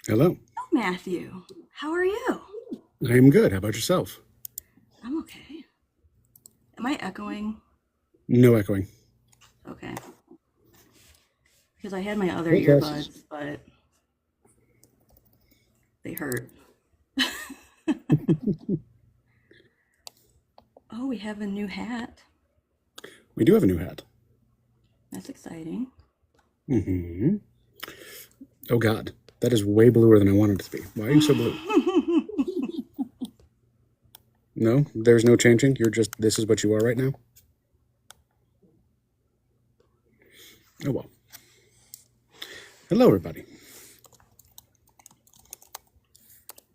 Hello. Oh, Matthew, how are you? I am good. How about yourself? I'm okay. Am I echoing? No echoing. Okay. Because I had my other No glasses. earbuds, but they hurt. Oh, we have a new hat. We do have a new hat. That's exciting. Mm-hmm. Oh, God. That is way bluer than I wanted it to be. Why are you so blue? No? There's no changing? You're just, this is what you are right now? Oh, well. Hello, everybody.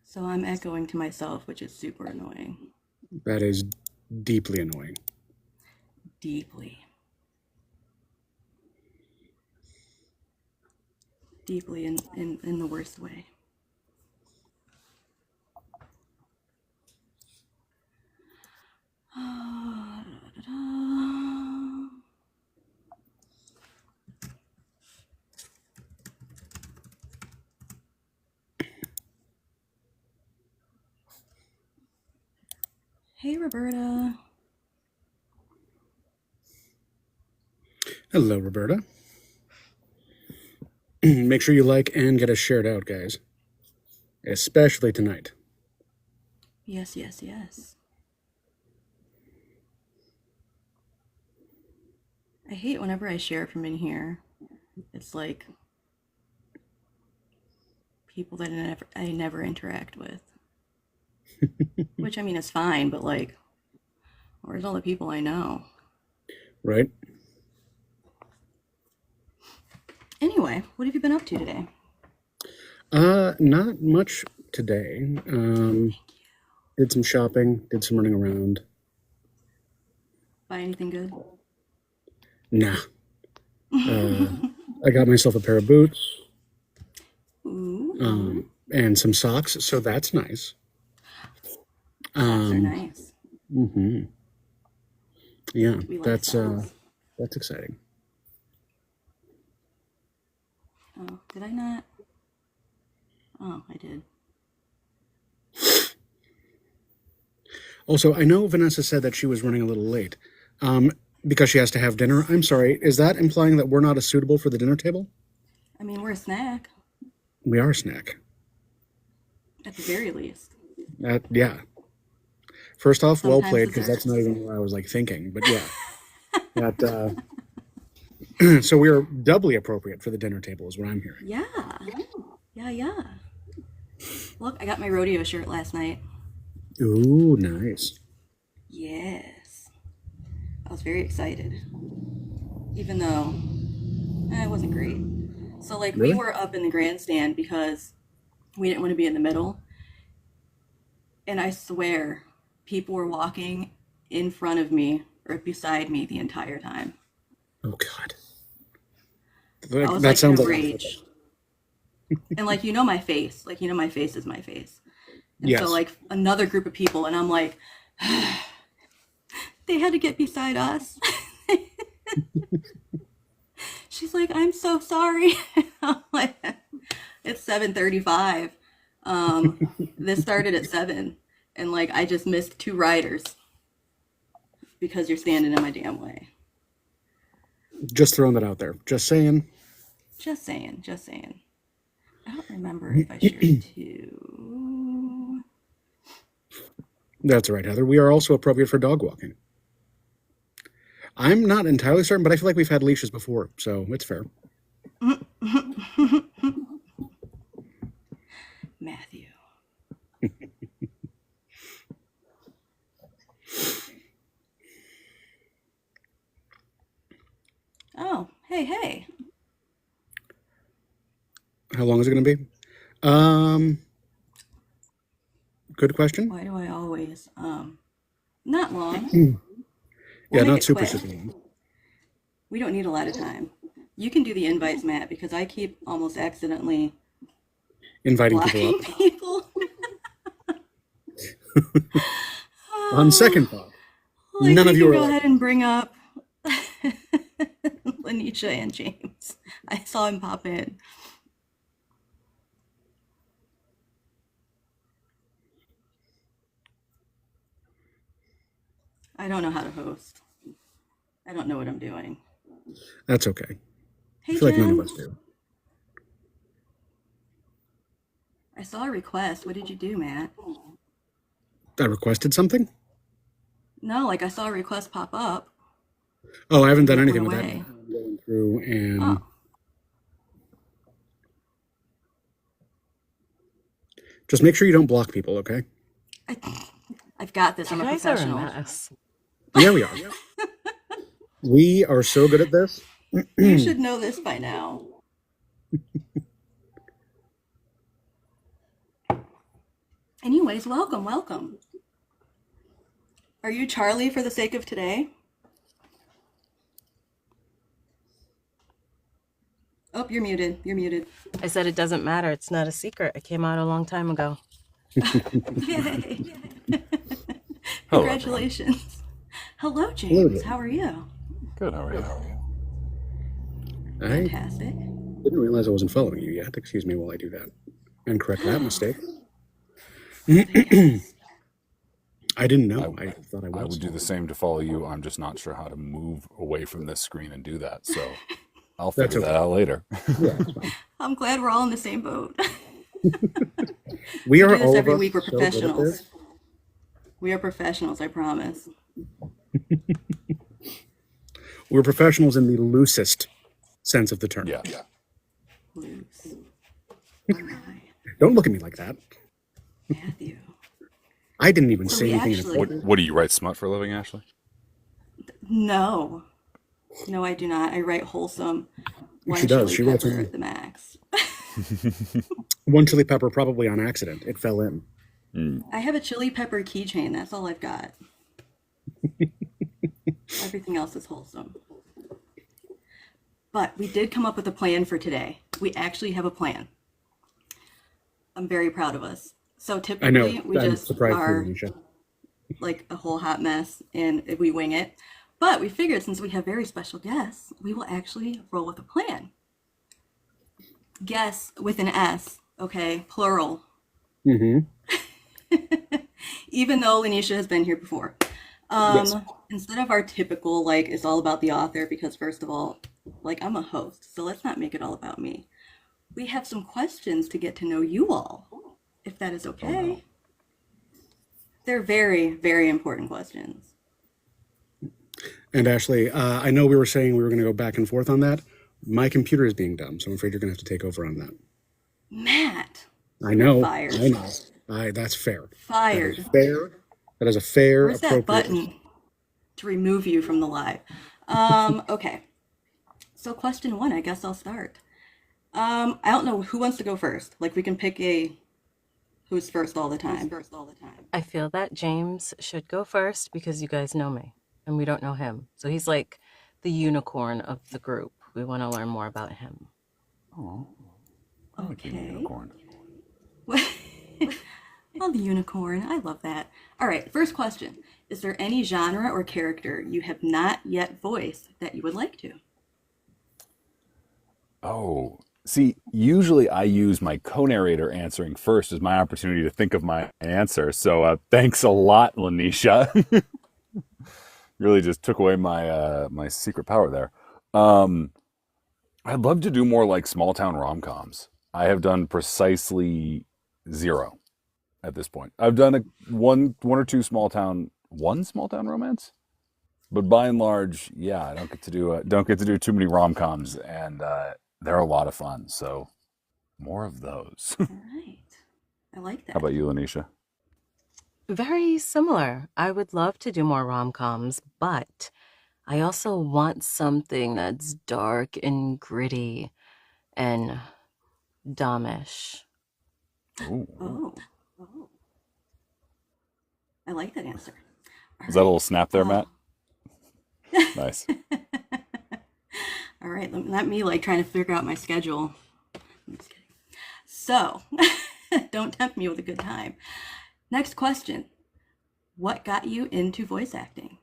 So I'm echoing to myself, which is super annoying. That is deeply annoying. Deeply. Deeply in the worst way. Hey, Roberta. Hello, Roberta. Make sure you like and get us shared out, guys. Especially tonight. Yes, yes, yes. I hate whenever I share from in here. It's like people that I never interact with. Which, I mean, is fine, but like, where's all the people I know? Right? Anyway, what have you been up to today? Not much today. Did some shopping, did some running around. Buy anything good? Nah. I got myself a pair of boots. Ooh. And some socks, so that's nice. Socks are nice. Mm-hmm. Yeah, We like socks. That's exciting. Oh, did I not? Oh, I did. Also, I know Vanessa said that she was running a little late because she has to have dinner. I'm sorry, is that implying that we're not as suitable for the dinner table? I mean, we're a snack. We are a snack. At the very least. Yeah. First off, well Sometimes played, because that's desserts. not even what I was like thinking. But yeah, that. So we are doubly appropriate for the dinner table, is what I'm hearing. Yeah. Yeah. Look, I got my rodeo shirt last night. Ooh, nice. Yes. I was very excited. Even though it wasn't great. So, like, we Really? were up in the grandstand because we didn't want to be in the middle. And I swear, people were walking in front of me or beside me the entire time. Oh God. I was That like in a sounds like rage. And like, you know my face. Like, you know my face is my face. And so yes. like another group of people and I'm like they had to get beside us. She's like, I'm so sorry. I'm like, it's 7:35. This started at 7 and like I just missed 2 riders because you're standing in my damn way. Just throwing that out there. Just saying. Just saying. I don't remember if I shared 2. That's right, Heather. We are also appropriate for dog walking. I'm not entirely certain, but I feel like we've had leashes before, so it's fair. Matthew. Oh, hey. How long is it going to be? Good question. Why do I always not long. We'll Yeah, make not it super quick. super long. We don't need a lot of time. You can do the invites, Matt, because I keep almost accidentally Inviting people blocking up. people. On second thought, Like none we of you can are go allowed. ahead and bring up Lanisha and James. I saw him pop in. I don't know how to host. I don't know what I'm doing. That's okay. I Hey, feel like none of Jen. us do. I saw a request. What did you do, Matt? I requested something? No, like I saw a request pop up Oh, I haven't and then done it went anything with that. away. I'm going through and Oh, just make sure you don't block people, okay? I, I've got this. You I'm a guys are a professional. mess. Yeah, we are. We are so good at this. You should know this by now. Anyways, welcome, welcome. Are you Charlie for the sake of today? Oh, you're muted. You're muted. I said it doesn't matter. It's not a secret. It came out a long time ago. Yay. Hello, everyone. Congratulations. Hello, Hello James. there. How are you? Good, how are you? I Fantastic. didn't realize I wasn't following you yet. Excuse me while I do that and correct that mistake. Yes. I didn't know. I thought I I was. would do the same to follow you. I'm just not sure how to move away from this screen and do that. So I'll That's figure okay. that out later. Yeah, it's fine. I'm glad we're all in the same boat. We We are do this all of every us week. We're so good at professionals. this. We are professionals, I promise. We're professionals in the loosest sense of the term. Yeah. Loose. All right. Don't look at me like that. Matthew. I didn't even So say we anything actually- inappropriate. What do you write smut for a living, Ashley? No. No, I do not. I write wholesome. One She does. chili She writes pepper only at the max. one chili pepper, probably on accident. It fell in. I have a chili pepper keychain. That's all I've got. Everything else is wholesome. But we did come up with a plan for today. We actually have a plan. I'm very proud of us. So I know. typically we I'm just surprised for are you, Nisha. like a whole hot mess and we wing it. But we figured since we have very special guests, we will actually roll with a plan. Guests with an S, okay, plural. Mm-hmm. Even though Lanisha has been here before. Yes. Instead of our typical, like, it's all about the author, because first of all, like, I'm a host, so let's not make it all about me. We have some questions to get to know you all, if that is okay. Oh, no. They're very, very important questions. And Ashley, I know we were saying we were going to go back and forth on that. My computer is being dumb, so I'm afraid you're going to have to take over on that. Matt, I know. fired. I know. That's fair. Fired. That is fair. That is a fair, Where's that appropriate. button to remove you from the live? Okay. So question one, I guess I'll start. I don't know who wants to go first. Like we can pick a who's first all the time. I feel that James should go first because you guys know me and we don't know him. So he's like the unicorn of the group. We want to learn more about him. Oh, I like being a Okay. unicorn. Oh, the unicorn. I love that. All right, first question. Is there any genre or character you have not yet voiced that you would like to? Oh, see, usually I use my co-narrator answering first as my opportunity to think of my answer. So thanks a lot, Lanisha. Really just took away my my secret power there. I'd love to do more like small town rom-coms. I have done precisely 0 at this point. I've done one or two small town romance, but by and large, yeah, I don't get to do too many rom-coms, and they're a lot of fun. So more of those. All right. I like that. How about you, Lanisha? Very similar. I would love to do more rom-coms, but I also want something that's dark and gritty and domish. Ooh. Oh. I like that answer. All Is that a right. little snap there, Matt? Nice. All right, let me like trying to figure out my schedule. I'm just kidding. So, don't tempt me with a good time. Next question. What got you into voice acting?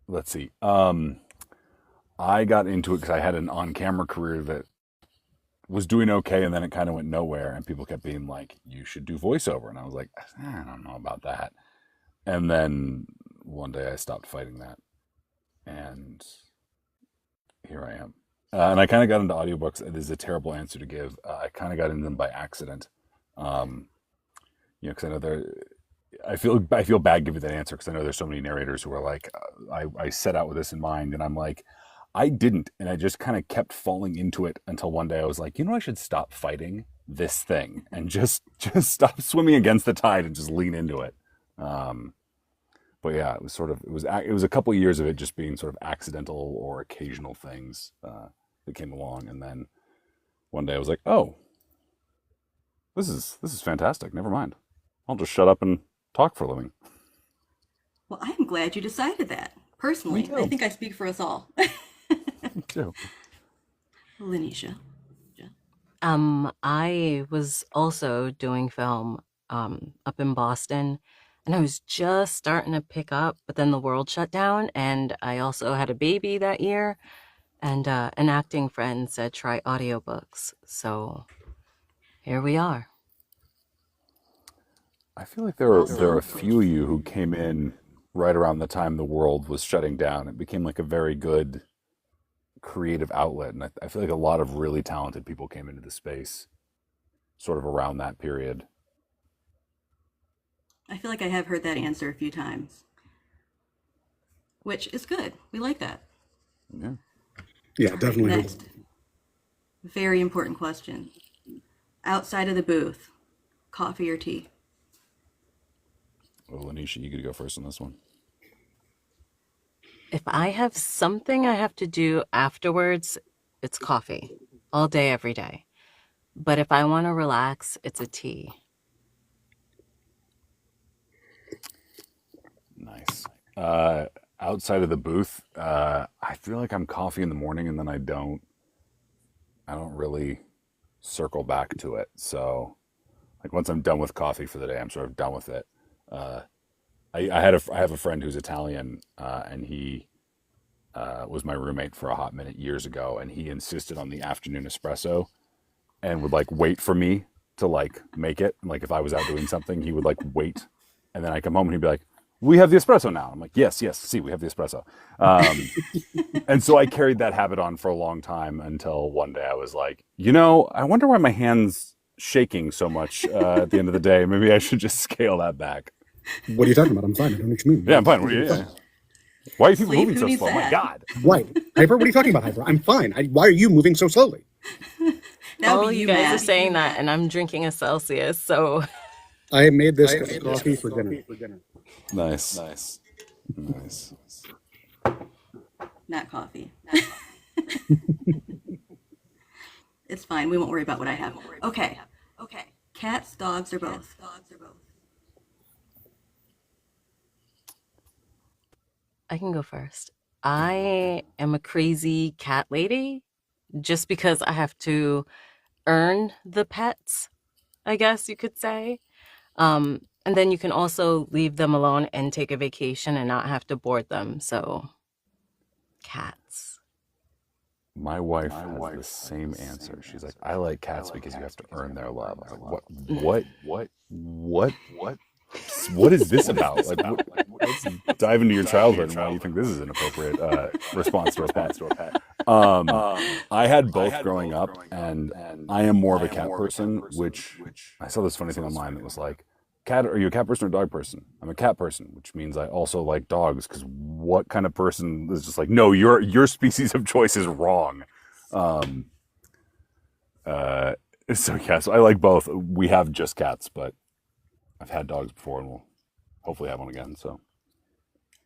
Let's see. I got into it because I had an on-camera career that was doing okay, and then it kind of went nowhere, and people kept being like, you should do voiceover. And I was like, I don't know about that. And then one day I stopped fighting that, and here I am. And I kind of got into audiobooks. It is a terrible answer to give. I kind of got into them by accident. Because I know I feel bad giving that answer because I know there's so many narrators who are like, I set out with this in mind, and I'm like, I didn't, and I just kind of kept falling into it until one day I was like, I should stop fighting this thing and just stop swimming against the tide and just lean into it. But yeah, it was a couple of years of it just being sort of accidental or occasional things that came along, and then one day I was like, oh, this is fantastic. Never mind, I'll just shut up and talk for a living. Well, I'm glad you decided that. Personally, I think I speak for us all. Me too. Lanisha. I was also doing film up in Boston, and I was just starting to pick up, but then the world shut down, and I also had a baby that year, and an acting friend said try audiobooks, so here we are. I feel like there are a few of you who came in right around the time the world was shutting down. It became like a very good creative outlet, and I feel like a lot of really talented people came into the space sort of around that period. I feel like I have heard that answer a few times, which is good. We like that. Yeah. Yeah, definitely. Next, very important question. Outside of the booth, coffee or tea? Well, Lanisha, you could go first on this one. If I have something I have to do afterwards, it's coffee all day, every day. But if I want to relax, it's a tea. Nice. Outside of the booth, I feel like I'm coffee in the morning, and then I don't really circle back to it. So, like, once I'm done with coffee for the day, I'm sort of done with it. I have a friend who's Italian, and he was my roommate for a hot minute years ago, and he insisted on the afternoon espresso, and would like wait for me to like make it. Like if I was out doing something, he would like wait, and then I come home and he'd be like, "We have the espresso now." I'm like, "Yes, see, we have the espresso." And so I carried that habit on for a long time until one day I was like, I wonder why my hand's shaking so much at the end of the day. Maybe I should just scale that back. What are you talking about? I'm fine. I don't know what you mean. Yeah, I'm fine. Yeah. Why are people moving who so needs slow? Oh my that? God. Right. Hyper, what are you talking about, Hyper? I'm fine. Why are you moving so slowly? That would All be you you, guys Matt. are saying that, and I'm drinking a Celsius, so I made this coffee for dinner. Nice. Not coffee. It's fine. We won't worry about what I have. Okay. Cats, dogs, or both? I can go first. I am a crazy cat lady just because I have to earn the pets, I guess you could say. And then you can also leave them alone and take a vacation and not have to board them. So, cats. My wife has the same answer. She's like, I like cats because you have to earn their love. I was like, what is this about? Like, let's dive into your childhood and why you think this is an appropriate response to a pet. I had both growing up, and I am more of a cat person, which I saw this funny thing online that was like, are you a cat person or a dog person? I'm a cat person, which means I also like dogs, because what kind of person is just like, no, your species of choice is wrong. So I like both. We have just cats, but I've had dogs before, and we'll hopefully have one again. So,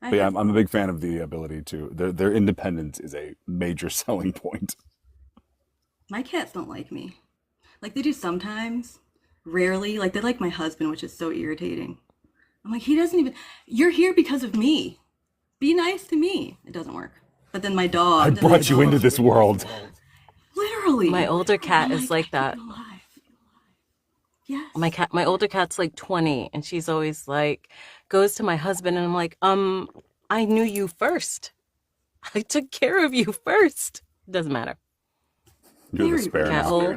but yeah, I'm a big fan of the ability to their independence is a major selling point. My cats don't like me. Like they do sometimes, rarely. Like they like my husband, which is so irritating. I'm like, he doesn't even. You're here because of me. Be nice to me. It doesn't work. But then my dog. I brought you into this world. Literally. My older cat is like that. Yes. My older cat's like 20, and she's always like, goes to my husband, and I'm like, I knew you first. I took care of you first. Doesn't matter. You're the Very spare rude. Cat now. hole.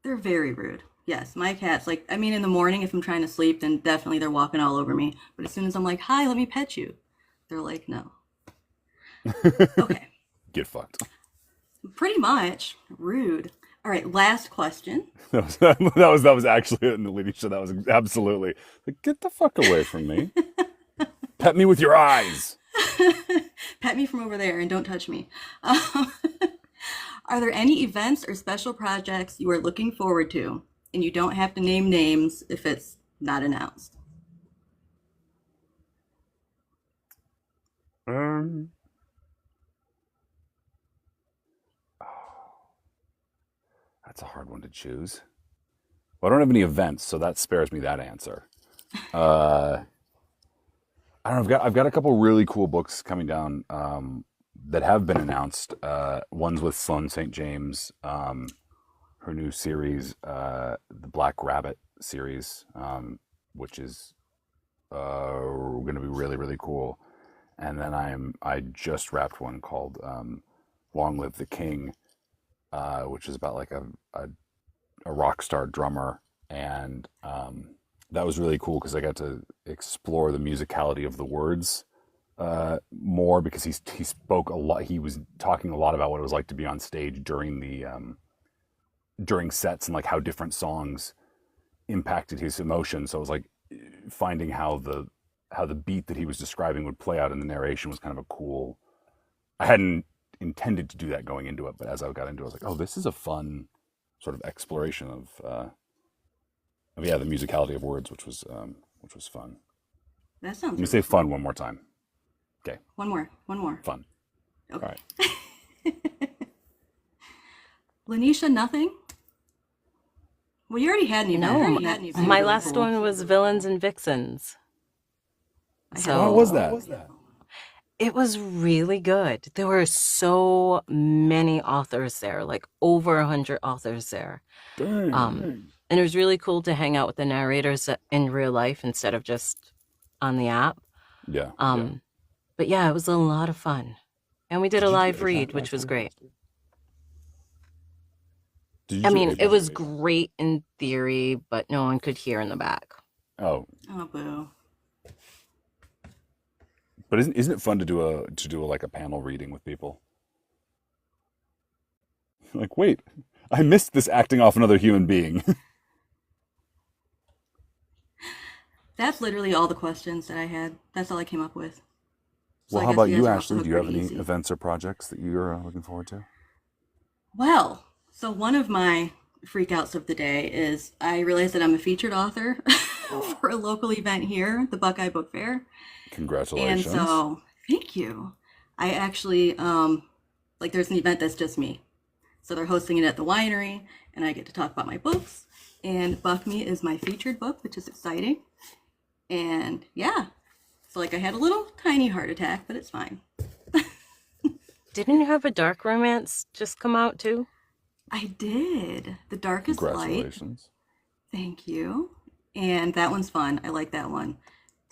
They're very rude. Yes, my cats, like, I mean, in the morning, if I'm trying to sleep, then definitely they're walking all over me. But as soon as I'm like, hi, let me pet you, they're like, no. Okay, Get fucked. pretty much rude. All right, last question. That was actually it in the leading show. That was absolutely like, get the fuck away from me. Pet me with your eyes. Pet me from over there and don't touch me. Are there any events or special projects you are looking forward to? And you don't have to name names if it's not announced. Um, that's a hard one to choose. Well, I don't have any events, so that spares me that answer. Uh, I don't know. I've got a couple really cool books coming down that have been announced. One's with Sloane St. James, her new series, the Black Rabbit series, which is going to be really, really cool. And then I just wrapped one called Long Live the King, which is about like a rock star drummer. And that was really cool because I got to explore the musicality of the words more, because he spoke a lot. He was talking a lot about what it was like to be on stage during the during sets, and like how different songs impacted his emotions. So it was like finding how the beat that he was describing would play out in the narration was kind of a cool. I hadn't intended to do that going into it, but as I got into it, I was like, oh, this is a fun sort of exploration of yeah, the musicality of words, which was fun. That sounds Let me really say cool. fun one more time. Okay, One more. fun. Okay. All right. Lanisha, nothing? Well, you already had an event. No, You already had an event. my Really last cool. one was Villains and Vixens. I So had How was that? it was really good. There were so many authors there, like over 100 authors there. Dang. And it was really cool to hang out with the narrators in real life instead of just on the app. Yeah. But yeah, it was a lot of fun. And we did a live read, which was great. I mean, it was great in theory, but no one could hear in the back. Oh, Oh, boo. but isn't it fun to do like a panel reading with people? Like, wait, I missed this acting off another human being. That's literally all the questions that I had. That's all I came up with. So Well, I how guess about you you, guys are off the Ashley? hook Do you have pretty any easy. events or projects that you're looking forward to? Well, so one of my freakouts of the day is I realized that I'm a featured author for a local event here, the Buckeye Book Fair. And Congratulations. so, thank you. I actually, like, there's an event that's just me. So they're hosting it at the winery, and I get to talk about my books. And Buck Me is my featured book, which is exciting. And yeah, so like I had a little tiny heart attack, but it's fine. Didn't you have a dark romance just come out too? I did. The Darkest Light. Congratulations. Thank you. And that one's fun. I like that one.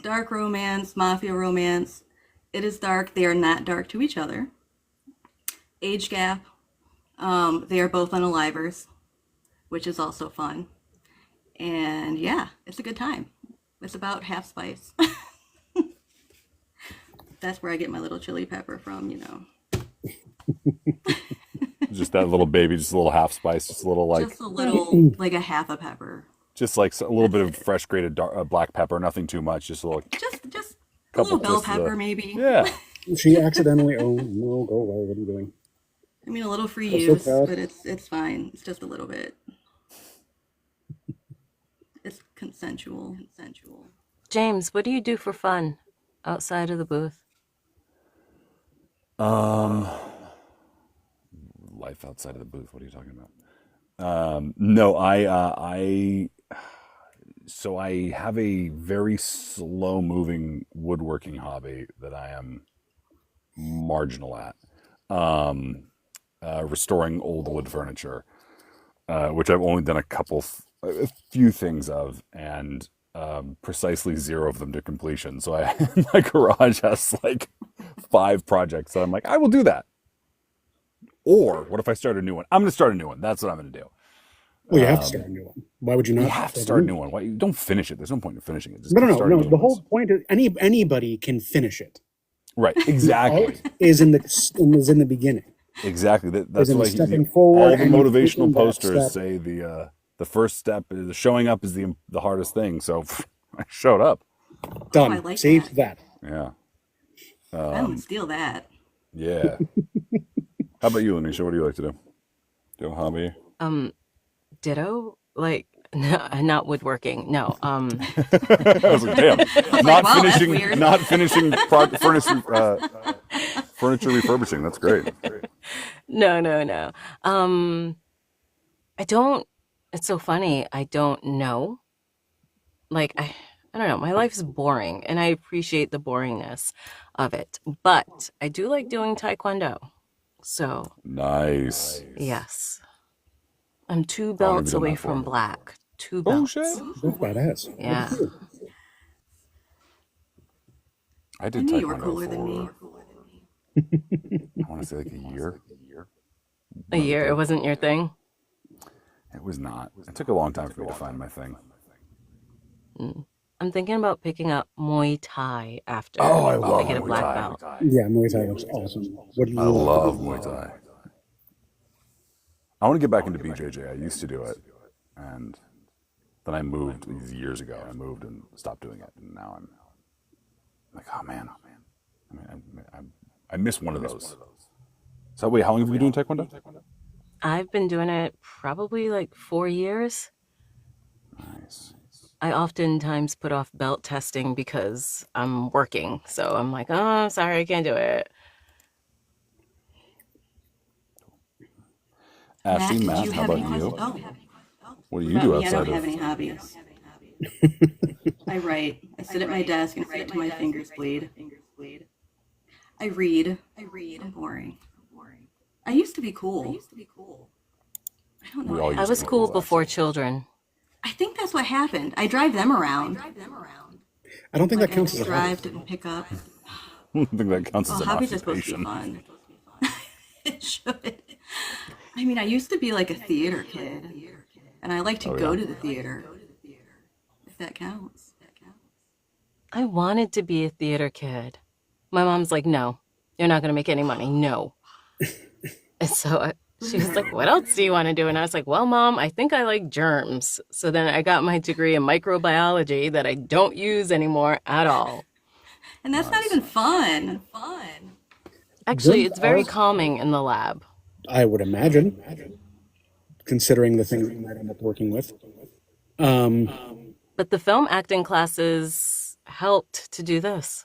Dark romance, mafia romance. It is dark. They are not dark to each other. Age gap. They are both unalivers, which is also fun. And yeah, it's a good time. It's about half spice. That's where I get my little chili pepper from, you know. Just that little baby, just a little half spice, just a little like, Just a little, like a half a pepper. just like a little bit of fresh grated black pepper, nothing too much, just a little. Just a Couple little bell twists of pepper, the- maybe. Yeah. She accidentally, oh no, go away, what are you doing? I mean, a little free That's so use, bad. but it's fine. It's just a little bit. It's consensual. James, what do you do for fun outside of the booth? Life outside of the booth. What are you talking about? No, so I have a very slow moving woodworking hobby that I am marginal at. Restoring old wood furniture, which I've only done a few things of, and precisely 0 of them to completion. So my garage has like 5 projects that I'm like, I will do that. Or what if I start a new one? I'm going to start a new one. That's what I'm going to do. Well, you have to start a new one. Why would you not? You have to start a new one. Why? You don't finish it. There's no point in finishing it. Just No. start new The whole ones. point is anybody can finish it. Right. Exactly. Art is in the beginning. Exactly. That's in why stepping forward all the and motivational taking that posters step. say the first step is showing up is the hardest thing. So I showed up. Done. I like Saved that. Yeah. I would steal that. Yeah. How about you, Lanisha? What do you like to do? Do you have a hobby? Ditto, like not woodworking. No. I was like, damn, wow, that's weird. not finishing furniture refurbishing. That's great. No. I don't. It's so funny. I don't know. Like I don't know. My life is boring, and I appreciate the boringness of it. But I do like doing taekwondo. So Nice. yes, I'm 2 How long have belts you done away that for? from black. 2 Oh belts. shit! That's badass. Yeah. I I did knew you were taekwondo cooler than me. I want to say like a year. A year. It wasn't your thing. It was not. It took a long time for me to find my thing. I'm thinking about picking up Muay Thai after Oh, I I love get a Muay black Thai. belt. Yeah, Muay Thai looks awesome. What do you I love Muay Thai. I want to get back into BJJ. I used to do it, and then I moved these years ago. I moved and stopped doing it, and now I'm like, oh man. I mean, I miss one of those. So wait, how long have you been doing taekwondo? I've been doing it probably like 4 years. Nice. I oftentimes put off belt testing because I'm working. So I'm like, oh, sorry, I can't do it. Ashley, Matt, Matt, did you how have about any you? What do you About do me, I outside don't have of? any hobbies. I write. I sit at my desk and sit till my fingers bleed. I read. I'm boring. I used to be cool. I don't know. We all what I used was to be cool cool, before actually. children. I think that's what happened. I drive them around. I don't think Like that I counts as just a hobby. drive and pick up. I don't think that counts as Well, an hobbies are supposed to be occupation. fun. It should. I mean, I used to be like a theater kid, and I like to Oh, go yeah. to the theater, if that counts. I wanted to be a theater kid. My mom's like, no, you're not going to make any money. No. And so she was like, what else do you want to do? And I was like, well, Mom, I think I like germs. So then I got my degree in microbiology that I don't use anymore at all. And that's not even fun. Actually, Germs it's very are- calming in the lab. I would imagine, considering the things you might end up working with. But the film acting classes helped to do this.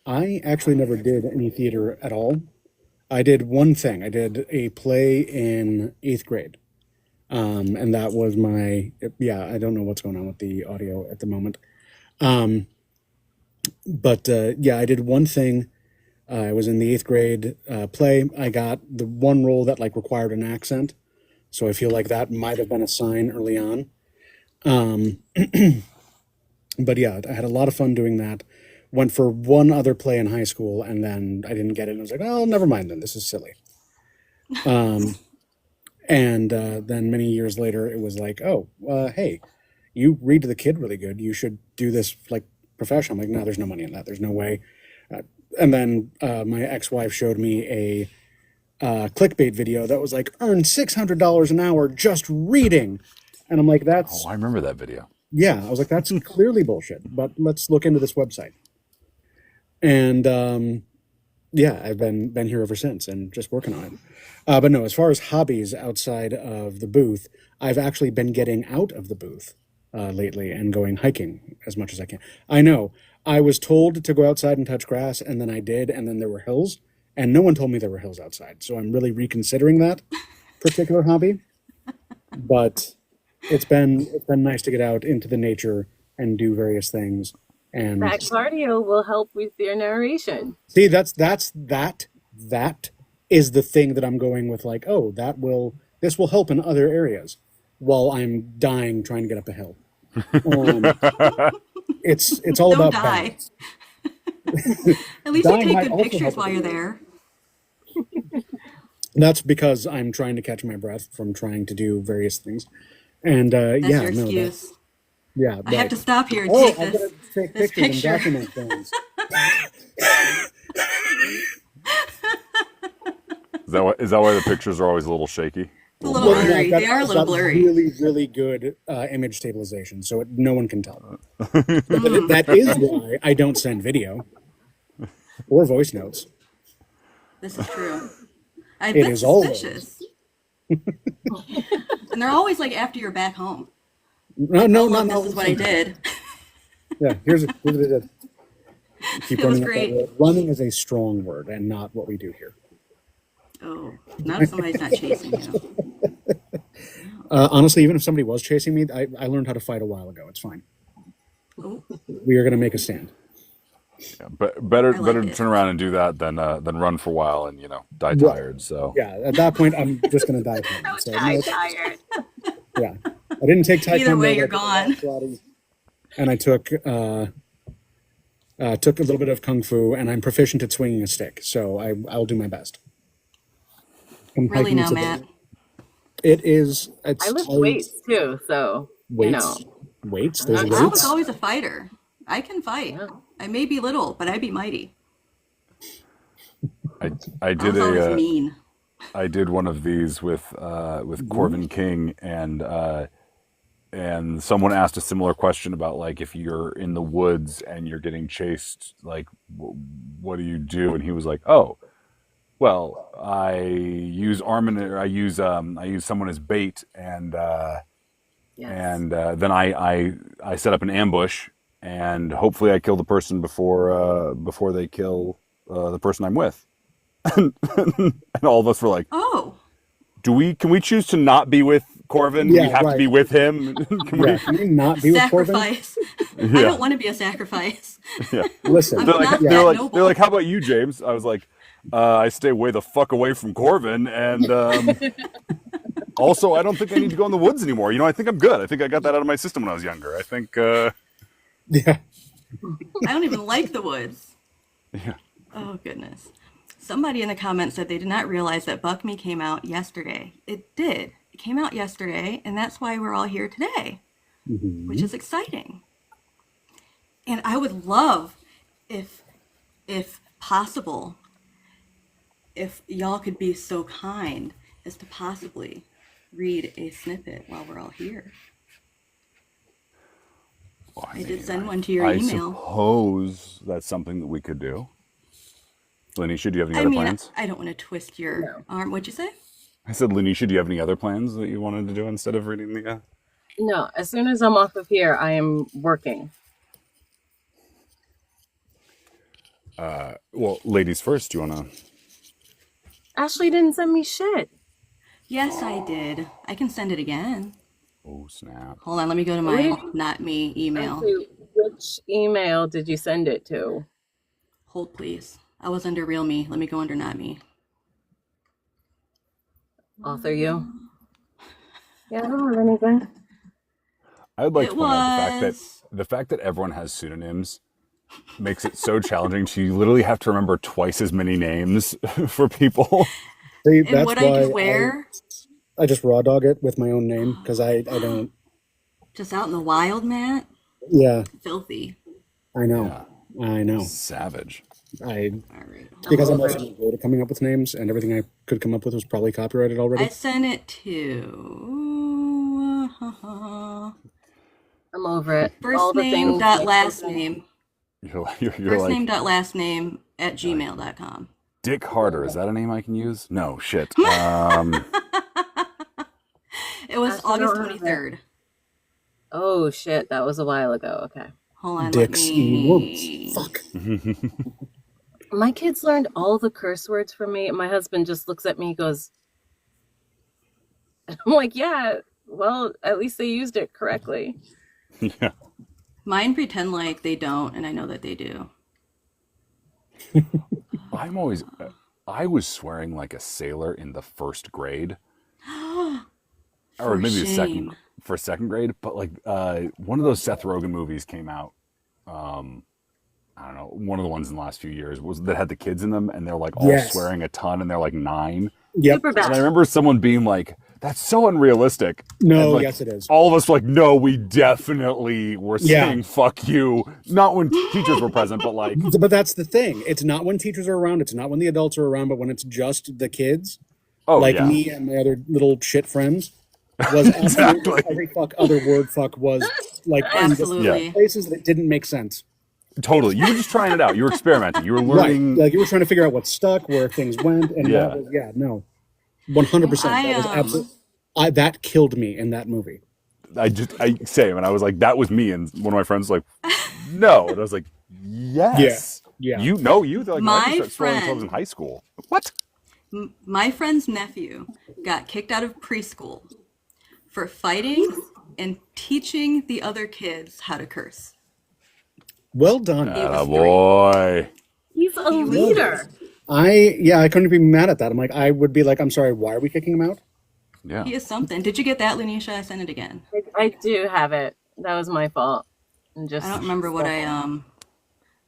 I actually never did any theater at all. I did one thing. I did a play in 8th grade. And that was yeah, I don't know what's going on with the audio at the moment. But yeah, I did one thing. I was in the 8th grade play. I got the one role that like required an accent. So I feel like that might have been a sign early on. But yeah, I had a lot of fun doing that. Went for one other play in high school, and then I didn't get it. And I was like, oh, never mind then. This is silly. And then many years later, it was like, oh, hey, you read to the kid really good. You should do this like professional. I'm like, no, there's no money in that. There's no way. And then my ex-wife showed me a clickbait video that was like, earn $600 an hour just reading. And I'm like, that's, Oh, I remember that video. yeah, I was like, that's clearly bullshit, but let's look into this website. And yeah, I've been here ever since and just working on it. But no, as far as hobbies outside of the booth, I've actually been getting out of the booth lately and going hiking as much as I can. I know, I was told to go outside and touch grass, and then I did, and then there were hills, and no one told me there were hills outside. So I'm really reconsidering that particular hobby. But it's been nice to get out into the nature and do various things. And That cardio will help with your narration. see, that is the thing that I'm going with. Like, oh, this will help in other areas while I'm dying trying to get up a hill. It's all Don't about die. balance. At least you Dying take might good also pictures help while with you're it. there. That's because I'm trying to catch my breath from trying to do various things. And That's yeah, your no, that, excuse. yeah, I have to stop here and oh, take I'm this gonna take this pictures and picture. document things. Is that why the pictures are always a little shaky? It's a A little little blurry? No, blurry. They are a I've little got blurry. really, really good image stabilization, so no one can tell. Mm, That is why I don't send video or voice notes. this is true. I've It been is always. suspicious. And they're always like after you're back home. No, Like, no, oh, no, look, no. this is what I did. Yeah, here's what it is. Keep It was running up that great. word. Running is a strong word and not what we do here. Oh, not if somebody's not chasing you. Honestly, even if somebody was chasing me, I learned how to fight a while ago. It's fine. Oh, We are going to make a stand. Yeah, but better I like to it. turn around and do that than run for a while and die Right. tired. So Yeah, at that point, I'm just going to die tired. So, no, tired. yeah. I didn't take Taekwondo. Either way, but you're I took gone. karate, and I took a little bit of kung fu, and I'm proficient at swinging a stick. So I'll do my best. I'm Really hiking now, today. Matt. It is. I It's lift weights too, so you know. weights. Weights. I'm There's not I was weights. always a fighter. I can fight. Yeah. I may be little, but I be mighty. I I did was always a mean. I did one of these with Corvin King, and someone asked a similar question about like if you're in the woods and you're getting chased, like what do you do? And he was like, "Oh, well, I use I use someone as bait, and Yes. then I set up an ambush, and hopefully I kill the person before they kill the person I'm with." And all of us were like, Oh, can we choose to not be with Corvin? We Yeah, have to right. be with him. Can Yeah, we? can you not be with Corbin? sacrifice. I Yeah, don't want to be a sacrifice. yeah. Listen, I'm They're not like, yeah, that they're noble. like, how about you, James? I was like, I stay way the fuck away from Corvin, and also I don't think I need to go in the woods anymore. I think I'm good. I think I got that out of my system when I was younger. I think, yeah. I don't even like the woods. yeah. Oh, goodness. Somebody in the comments said they did not realize that Buck Me came out yesterday. It did. It came out yesterday, and that's why we're all here today, which is exciting. And I would love, if possible, if y'all could be so kind as to possibly read a snippet while we're all here. Well, I did send one to your I email. suppose that's something that we could do. Lanisha, do you have any I other mean, plans? I don't want to twist your arm. What'd you say? I said, Lanisha, do you have any other plans that you wanted to do instead of reading the? No, as soon as I'm off of here, I am working. Well, ladies first. Do you want to? Ashley didn't send me shit. Yes, I did. I can send it again. Oh snap! Hold on, let me go to Where did my not me email. Ashley, which email did you send it to? Hold, please. I was under real me. Let me go under not me. Author you? Yeah, I don't have anything. I would like It to point out was. the fact that everyone has pseudonyms makes it so challenging to you literally have to remember twice as many names for people. See, And that's what I why do where? I just raw dog it with my own name because I don't. Just out in the wild, Matt? Yeah, Filthy. I know. Yeah, I know. savage. I All right. because I'm over also really good at coming up with names, and everything I could come up with was probably copyrighted I already. sent it to I'm over it. first All the name things dot that- last name. You're First like name dot last name at gmail.com. Dick Harder. Is that a name I can use? No shit. It was Actually, I August don't have it. 23rd. Oh shit, that was a while ago. Okay. Hold on, Dicks let E me. worms. Fuck. My kids learned all the curse words from me, and my husband just looks at me and goes, I'm like, yeah, well, at least they used it correctly. Yeah. Mine pretend like they don't, and I know that they do. I was swearing like a sailor in the first grade, or For maybe shame. second grade. But like one of those Seth Rogen movies came out. I don't know, one of the ones in the last few years that had the kids in them, and they're like all Yes. swearing a ton, and they're like 9. Yep. Super And I bad. remember someone being like, "That's so unrealistic." And No, like yes, it is. all of us were like, "No, we definitely were Yeah. saying fuck you." Not when teachers were present, but like, But that's the thing. It's not when teachers are around. It's not when the adults are around. But when it's just the kids, oh like yeah, me and my other little shit friends, was absolutely exactly. every other word fuck was like in just Yeah, Absolutely. places that it didn't make sense. totally. You were just trying it out. You were experimenting. You were Right. learning. Like you were trying to figure out what stuck, where things went, and that Yeah. was, yeah, no, 100%. That was I absolutely, that killed me in that movie. I same, and I was like, that was me, and one of my friends was like, no, and I was like, Yeah. yes, Yeah. you know, you. They're like, no, I didn't my start throwing clubs in friend high school. What? my friend's nephew got kicked out of preschool for fighting and teaching the other kids how to curse. Well done. He was 3. Boy. He's a He was leader. I couldn't be mad at that. I'm like, I would be like, I'm sorry, why are we kicking him out? Yeah. He is something. Did you get that, Lanisha? I sent it again. I do have it. That was my fault. And I just don't remember what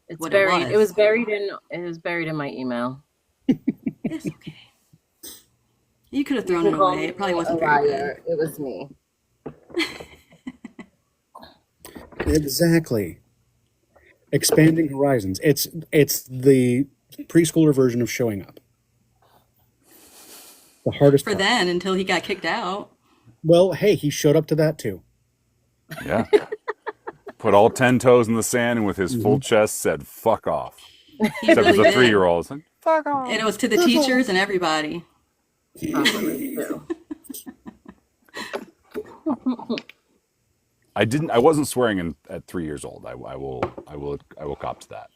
it's what buried. it It was was. buried in my email. It's okay. You could have thrown You it can call away. me It probably a wasn't very good. liar. It was me. Exactly. Expanding horizons. It's the preschooler version of showing up. The hardest For part. then, until he got kicked out. Well, hey, he showed up to that too. Yeah. Put all 10 toes in the sand and with his full chest said, fuck off. He Except really as a did. 3-year-old. It's like, fuck off. And it was to the teachers and everybody. Properly too. I wasn't swearing at 3 years old. I will cop to that.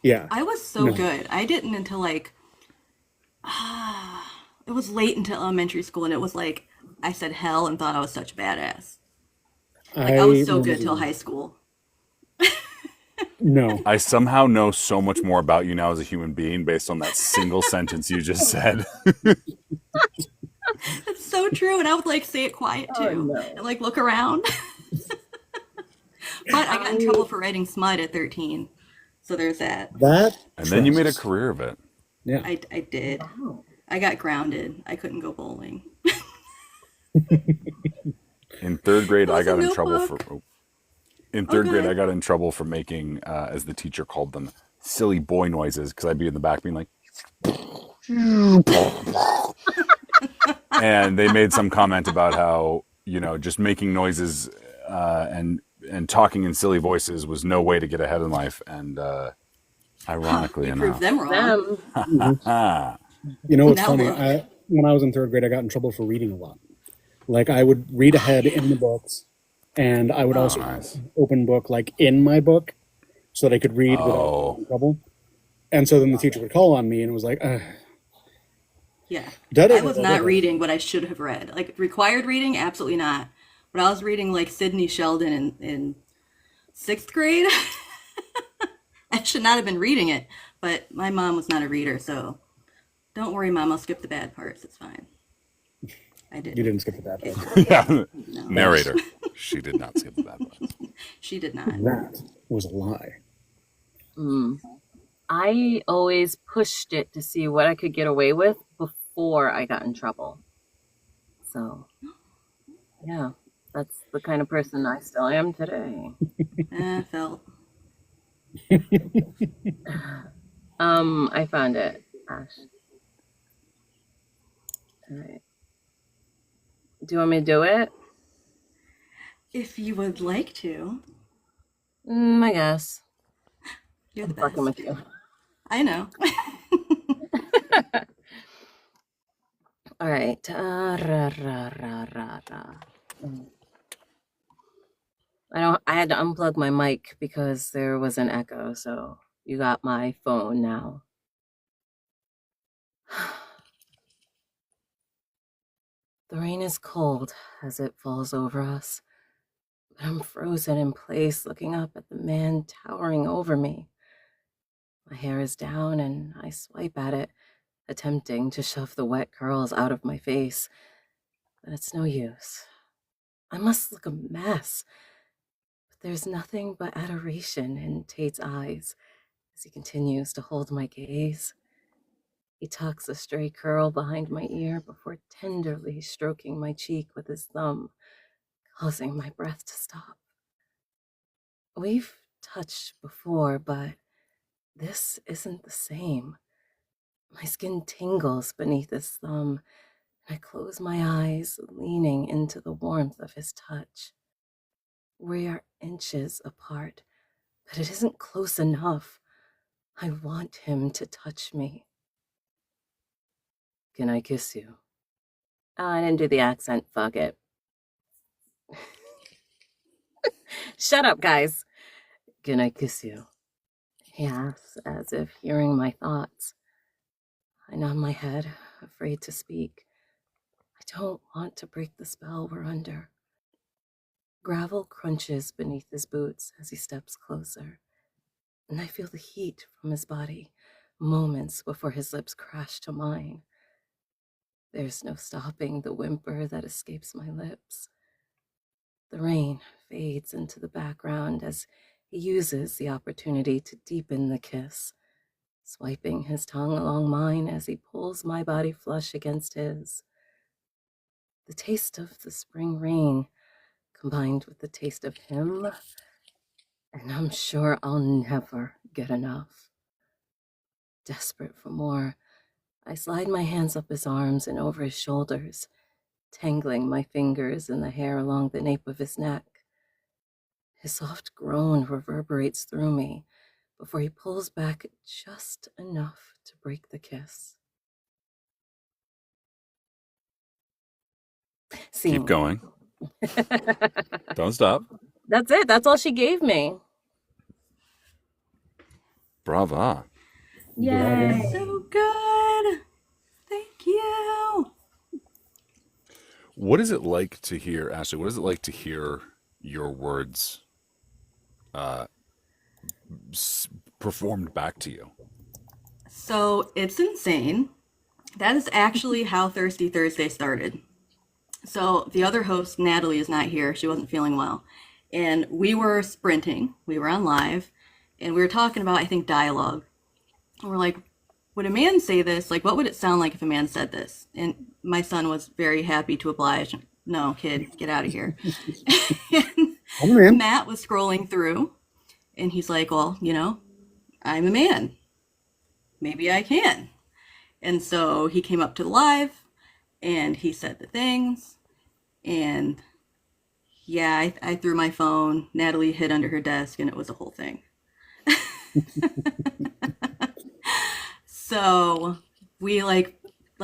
Yeah. I was so No. good. I didn't until like it was late into elementary school, and it was like I said hell and thought I was such a badass. Like I was so good till high school. No. I somehow know so much more about you now as a human being based on that single sentence you just said. It's so true, and I would like say it quiet too, no. and like look around. But I got in trouble for writing smut at 13, so there's that. That And then you made a tracks. career of it. Yeah. I did. Wow. I got grounded. I couldn't go bowling. In third grade, I Where's the got in trouble for. notebook? In third grade, Okay. I got in trouble for making, as the teacher called them, silly boy noises because I'd be in the back being like, and they made some comment about how just making noises and talking in silly voices was no way to get ahead in life. And ironically You proved enough, them wrong. ah, You know what's Now funny? look. When I was in third grade, I got in trouble for reading a lot. Like I would read ahead in the books, and I would also have nice. an open book like in my book, so that I could read without Oh, getting in trouble. And so then the teacher would call on me, and it was like, Yeah. da da I da was da not da. reading what I should have read. Like required reading, absolutely not. But I was reading like Sidney Sheldon in 6th grade. I should not have been reading it, but my mom was not a reader, so don't worry, Mom. I'll skip the bad parts. It's fine. I You didn't. didn't skip the bad part. yeah. No, Narrator. She did not skip that part. she did not. That was a lie. Mm. I always pushed it to see what I could get away with before I got in trouble. So, yeah, that's the kind of person I still am today. Felt. I found it, Ash. All right. Do you want me to do it? If you would like to, I guess. you're the I'm fucking best. with you. I know. All right. Ra, ra, ra, ra, ra. I had to unplug my mic because there was an echo, so you got my phone now. The rain is cold as it falls over us, but I'm frozen in place looking up at the man towering over me. My hair is down and I swipe at it, attempting to shove the wet curls out of my face, but it's no use. I must look a mess, but there's nothing but adoration in Tate's eyes as he continues to hold my gaze. He tucks a stray curl behind my ear before tenderly stroking my cheek with his thumb, causing my breath to stop. We've touched before, but this isn't the same. My skin tingles beneath his thumb, and I close my eyes, leaning into the warmth of his touch. We are inches apart, but it isn't close enough. I want him to touch me. Can I kiss you? I didn't do the accent, fuck it. Shut up, guys. Can I kiss you? He asks, as if hearing my thoughts. I nod my head, afraid to speak. I don't want to break the spell we're under. Gravel crunches beneath his boots as he steps closer, and I feel the heat from his body moments before his lips crash to mine. There's no stopping the whimper that escapes my lips. The rain fades into the background as he uses the opportunity to deepen the kiss, swiping his tongue along mine as he pulls my body flush against his. The taste of the spring rain combined with the taste of him, and I'm sure I'll never get enough. Desperate for more, I slide my hands up his arms and over his shoulders, tangling my fingers in the hair along the nape of his neck. His soft groan reverberates through me before he pulls back just enough to break the kiss. Scene. Keep going. Don't stop. That's it. That's all she gave me. Brava. Yay! So good. Thank you. What is it like to hear, Ashley? What is it like to hear your words performed back to you? So it's insane. That is actually how Thirsty Thursday started. So the other host, Natalie, is not here. She wasn't feeling well. And we were sprinting. We were on live. And we were talking about, I think, dialogue. And we're like, would a man say this? Like, what would it sound like if a man said this? And my son was very happy to oblige. No, kid, get out of here. And Matt was scrolling through. And he's like, well, you know, I'm a man. Maybe I can. And so he came up to the live. And he said the things. And yeah, I threw my phone. Natalie hid under her desk, and it was a whole thing. So we like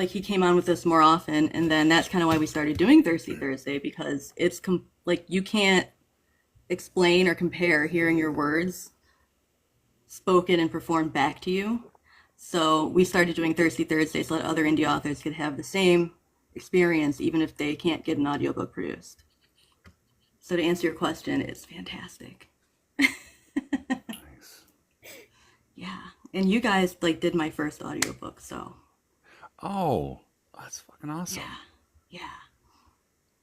he came on with us more often, and then that's kind of why we started doing Thirsty Thursday, because it's like you can't explain or compare hearing your words spoken and performed back to you. So we started doing Thirsty Thursday so that other indie authors could have the same experience, even if they can't get an audiobook produced. So to answer your question, it's fantastic. Nice. Yeah. And you guys like did my first audiobook, so. Oh, that's fucking awesome. Yeah.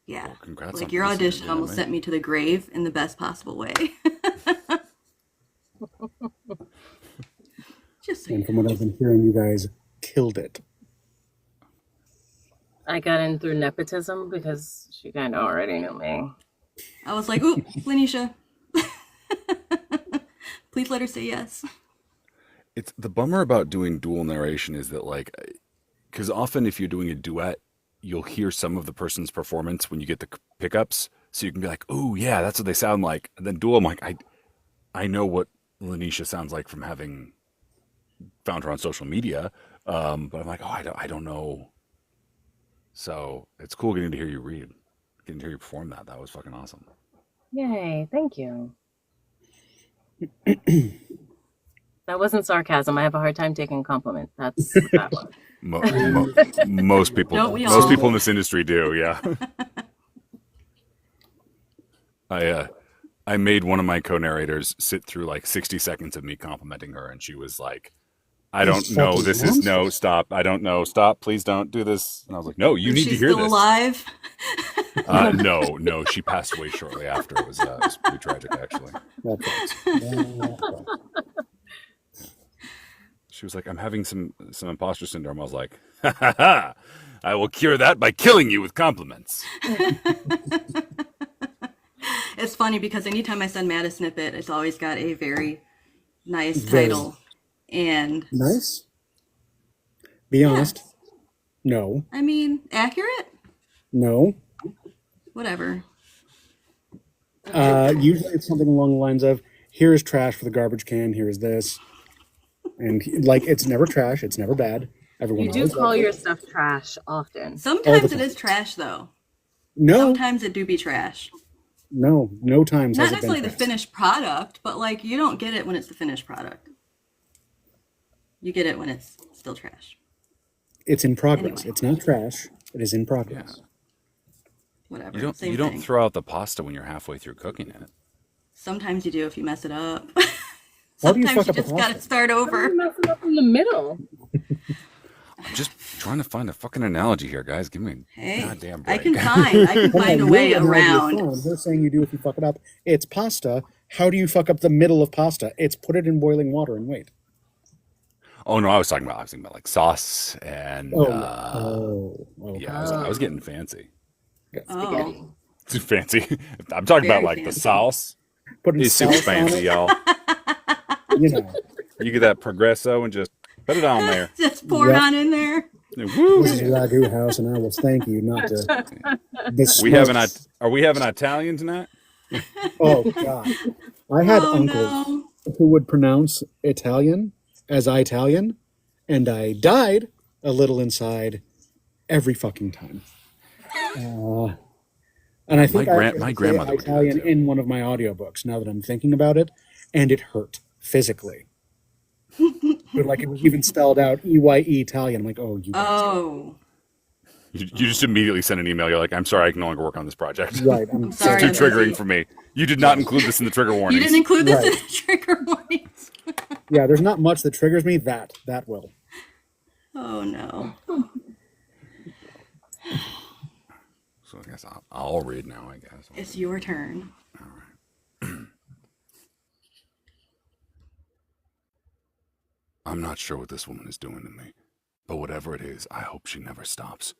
Yeah. Well, congrats like on your producing it, audition almost mate. sent me to the grave in the best possible way. Just so And from what I've been hearing, you guys killed it. I got in through nepotism because she kind of already knew me. I was like, ooh, Lanisha. Please let her say yes. It's the bummer about doing dual narration is that, like, because often if you're doing a duet, you'll hear some of the person's performance when you get the pickups, so you can be like, oh yeah, that's what they sound like. And then dual, I'm like, I know what Lanisha sounds like from having found her on social media, but I'm like, oh, I don't know. So it's cool getting to hear you read, getting to hear you perform that. That was fucking awesome. Yay, thank you. That wasn't sarcasm. I have a hard time taking compliment. That's what that was. Most people, Don't we most all? people in this industry do. Yeah. I made one of my co-narrators sit through like 60 seconds of me complimenting her, and she was like, I don't know. This is no, stop. I don't know. Stop. Please don't do this. And I was like, no, you Is need she to hear still this. alive? No. She passed away shortly after. It was pretty tragic, actually. She was like, I'm having some imposter syndrome. I was like, ha ha ha! I will cure that by killing you with compliments. It's funny because anytime I send Matt a snippet, it's always got a very nice Very title. And nice. Be yeah, honest. No. I mean, accurate? No. Whatever. Usually it's something along the lines of, here is trash for the garbage can, here is this. And like, it's never trash, it's never bad. Everyone You do always call loves your it. stuff trash often. Sometimes time. it is trash, though. No, Sometimes it do be trash. no times Not has it been necessarily the trash. finished product, but like you don't get it when it's the finished product. You get it when it's still trash. It's in progress. Anyway. It's not trash. It is in progress. Whatever. You Same don't thing. throw out the pasta when you're halfway through cooking it. Sometimes you do if you mess it up. How do you Sometimes fuck you up a just gotta pasta? start over. Mess it up in the middle. I'm just trying to find a fucking analogy here, guys. Give me a Hey, goddamn I break. can find a way around. We're saying you do if you fuck it up. It's pasta. How do you fuck up the middle of pasta? It's put it in boiling water and wait. Oh no, I was talking about like sauce and yeah, I was getting fancy. Oh, Too fancy. I'm talking Very about like the fancy. sauce. Putting It's super sauce on fancy, it, y'all. you know. You get that Progresso and just put it on there. just pour it Yep. on in there. Woo! This is Ragu House, and I will thank you not to. Are we having Italian tonight? Oh God! I had Oh uncles no. who would pronounce Italian as Italian, and I died a little inside every fucking time. And I think My grandmother would do that Italian too. in one of my audiobooks. Now that I'm thinking about it, and it hurt physically. But like it was even spelled out EYE Italian. I'm like, oh, you guys. Oh, You just immediately send an email. You're like, I'm sorry, I can no longer work on this project. Right. I'm It's sorry. too I'm triggering busy. for me. You did not include this in the trigger You warnings. didn't include this in Right. the trigger warnings. Yeah, there's not much that triggers me. That will. Oh no. So I guess I'll read now, I guess. It's your turn. All right. I'm not sure what this woman is doing to me, but whatever it is, I hope she never stops.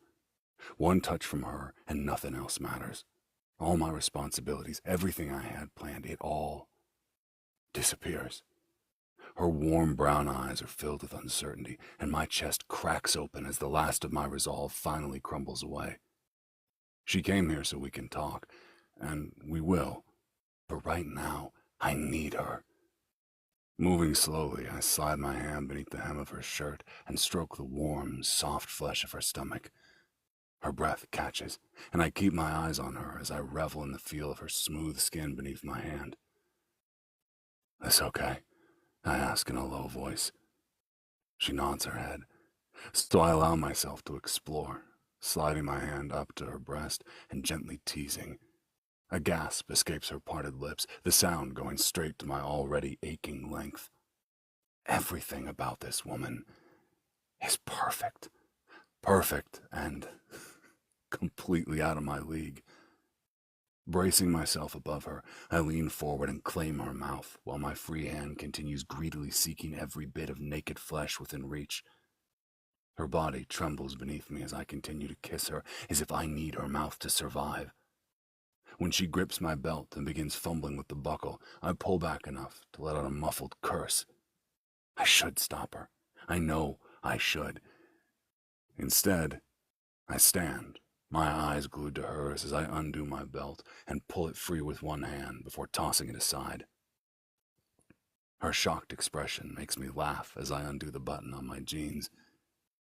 One touch from her and nothing else matters. All my responsibilities, everything I had planned, it all disappears. Her warm brown eyes are filled with uncertainty, and my chest cracks open as the last of my resolve finally crumbles away. She came here so we can talk, and we will, but right now, I need her. Moving slowly, I slide my hand beneath the hem of her shirt and stroke the warm, soft flesh of her stomach. Her breath catches, and I keep my eyes on her as I revel in the feel of her smooth skin beneath my hand. "This okay?" I ask in a low voice. She nods her head, so I allow myself to explore, sliding my hand up to her breast and gently teasing. A gasp escapes her parted lips, the sound going straight to my already aching length. Everything about this woman is perfect. Perfect and completely out of my league. Bracing myself above her, I lean forward and claim her mouth, while my free hand continues greedily seeking every bit of naked flesh within reach. Her body trembles beneath me as I continue to kiss her, as if I need her mouth to survive. When she grips my belt and begins fumbling with the buckle, I pull back enough to let out a muffled curse. I should stop her. I know I should. Instead, I stand, my eyes glued to hers as I undo my belt and pull it free with one hand before tossing it aside. Her shocked expression makes me laugh as I undo the button on my jeans.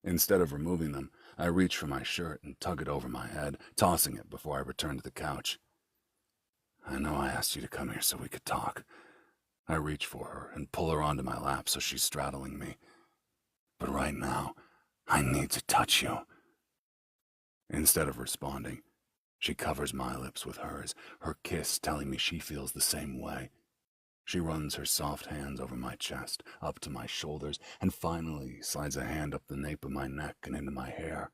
Instead of removing them, I reach for my shirt and tug it over my head, tossing it before I return to the couch. "I know I asked you to come here so we could talk." I reach for her and pull her onto my lap so she's straddling me. "But right now, I need to touch you." Instead of responding, she covers my lips with hers, her kiss telling me she feels the same way. She runs her soft hands over my chest, up to my shoulders, and finally slides a hand up the nape of my neck and into my hair.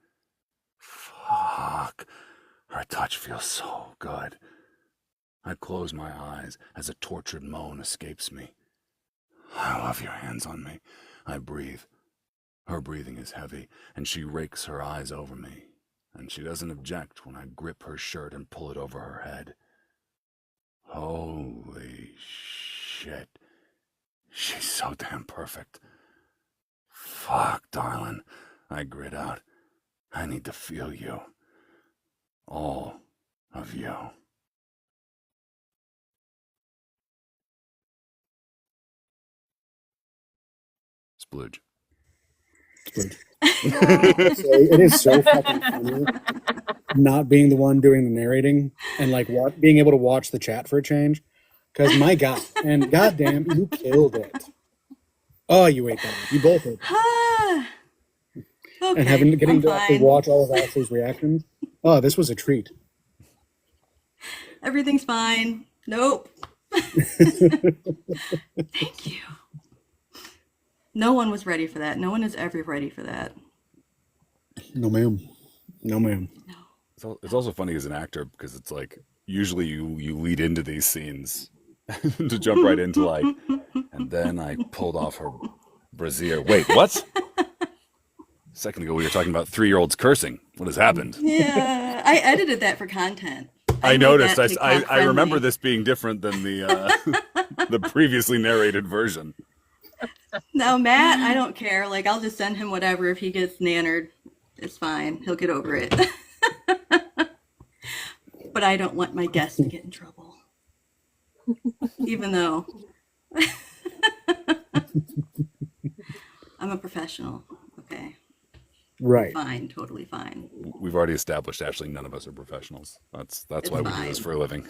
Fuck. Her touch feels so good. I close my eyes as a tortured moan escapes me. "I love your hands on me. I breathe. Her breathing is heavy, and she rakes her eyes over me, and she doesn't object when I grip her shirt and pull it over her head. Holy shit. She's so damn perfect. Fuck, darling. I grit out. I need to feel you. All of you. Splooge. It is so fucking funny not being the one doing the narrating and like being able to watch the chat for a change. Because my God, and goddamn, you killed it. Oh, you ate that. You both ate that. Okay, and getting I'm to actually fine. watch all of Ashley's reactions. Oh, this was a treat. Everything's fine. Nope. Thank you. No one was ready for that. No one is ever ready for that. No, ma'am. No, ma'am. No. It's also funny as an actor because it's like usually you lead into these scenes to jump right into like, and then I pulled off her brassiere. Wait, what? A second ago we were talking about 3-year-olds cursing. What has happened? Yeah, I edited that for content. I made noticed. that I TikTok remember friendly. this being different than the the previously narrated version. No, Matt, I don't care. Like, I'll just send him whatever. If he gets nannered, it's fine. He'll get over it. But I don't want my guests to get in trouble. Even though I'm a professional. Okay. Right. Fine. Totally fine. We've already established, Ashley, none of us are professionals. That's It's why we do fine. this for a living.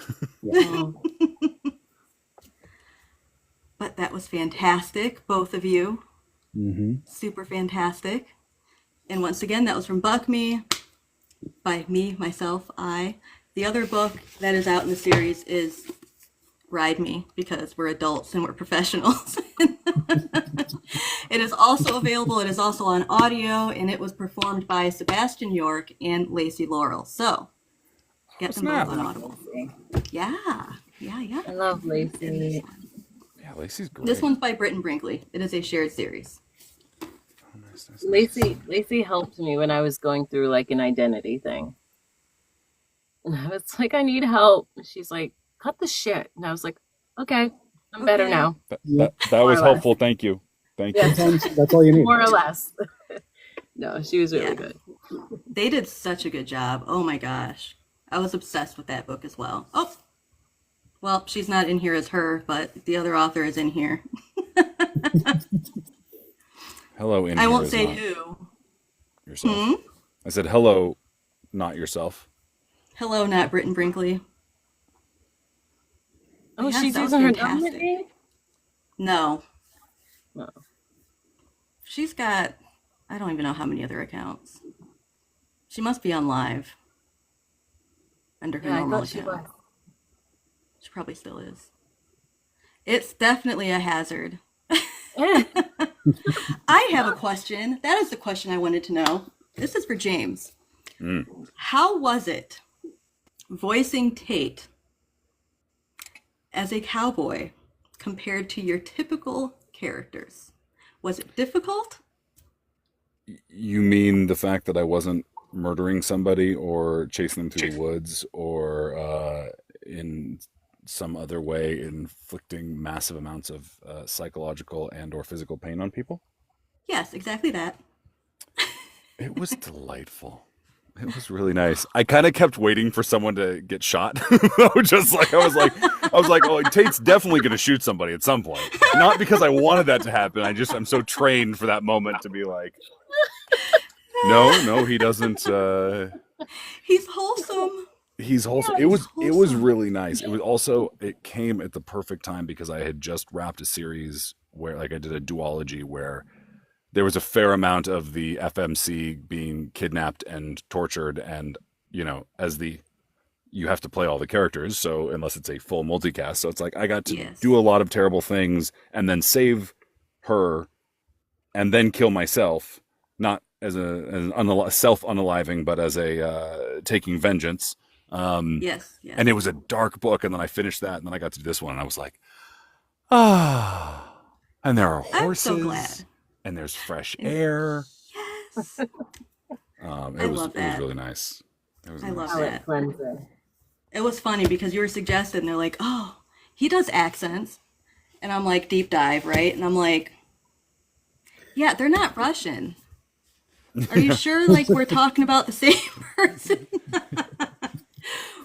But that was fantastic, both of you. Mm-hmm. Super fantastic. And once again, that was from Buck Me, by me, myself, I. The other book that is out in the series is Ride Me, because we're adults and we're professionals. It is also available. It is also on audio, and it was performed by Sebastian York and Lacey Laurel. So get them both on Audible. Yeah. I love Lacey. Yeah, Lacey's great. This one's by Britton Brinkley. It is a shared series. Oh, nice. Lacey helped me when I was going through like an identity thing. And I was like, I need help. And she's like, cut the shit. And I was like, okay, I'm better Okay. now. That More was or less. helpful. Thank you. Thank you. Yeah. Sometimes that's all you need. More or less. No, she was really Yeah. good. They did such a good job. Oh my gosh. I was obsessed with that book as well. Oh, well, she's not in here as her, but the other author is in here. Hello, in I here won't is say not who. yourself. I said hello, not yourself. Hello, not Britton Brinkley. Oh, Yes, she's that was using her fantastic. government name? No. No. She's got, I don't even know how many other accounts. She must be on live under her Yeah, I normal thought she account. was. She probably still is. It's definitely a hazard. Eh. I have a question. That is the question I wanted to know. This is for James. How was it voicing Tate as a cowboy compared to your typical characters? Was it difficult? You mean the fact that I wasn't murdering somebody or chasing them through the woods or in some other way inflicting massive amounts of psychological and or physical pain on people? Yes, exactly that. It was delightful. It was really nice. I kind of kept waiting for someone to get shot. I was like, oh, Tate's definitely going to shoot somebody at some point. Not because I wanted that to happen. I'm so trained for that moment to be like, no, he doesn't. He's wholesome. He's wholesome. Yeah, It was wholesome. really nice. It came at the perfect time because I had just wrapped a series where like I did a duology where there was a fair amount of the FMC being kidnapped and tortured, and you have to play all the characters, so unless it's a full multicast, so it's like I got to Yes. do a lot of terrible things and then save her and then kill myself, not as self unaliving, but as a taking vengeance. Yes. And it was a dark book, and then I finished that, and then I got to do this one, and I was like, ah. And there are horses. I'm so glad. and there's fresh And air. yes, I It was love that. really nice. It was I love nice. that. cleanser. It was funny because you were suggesting, they're like, oh, he does accents. And I'm like, deep dive, right? And I'm like, yeah, they're not Russian. Are you sure, like, we're talking about the same person?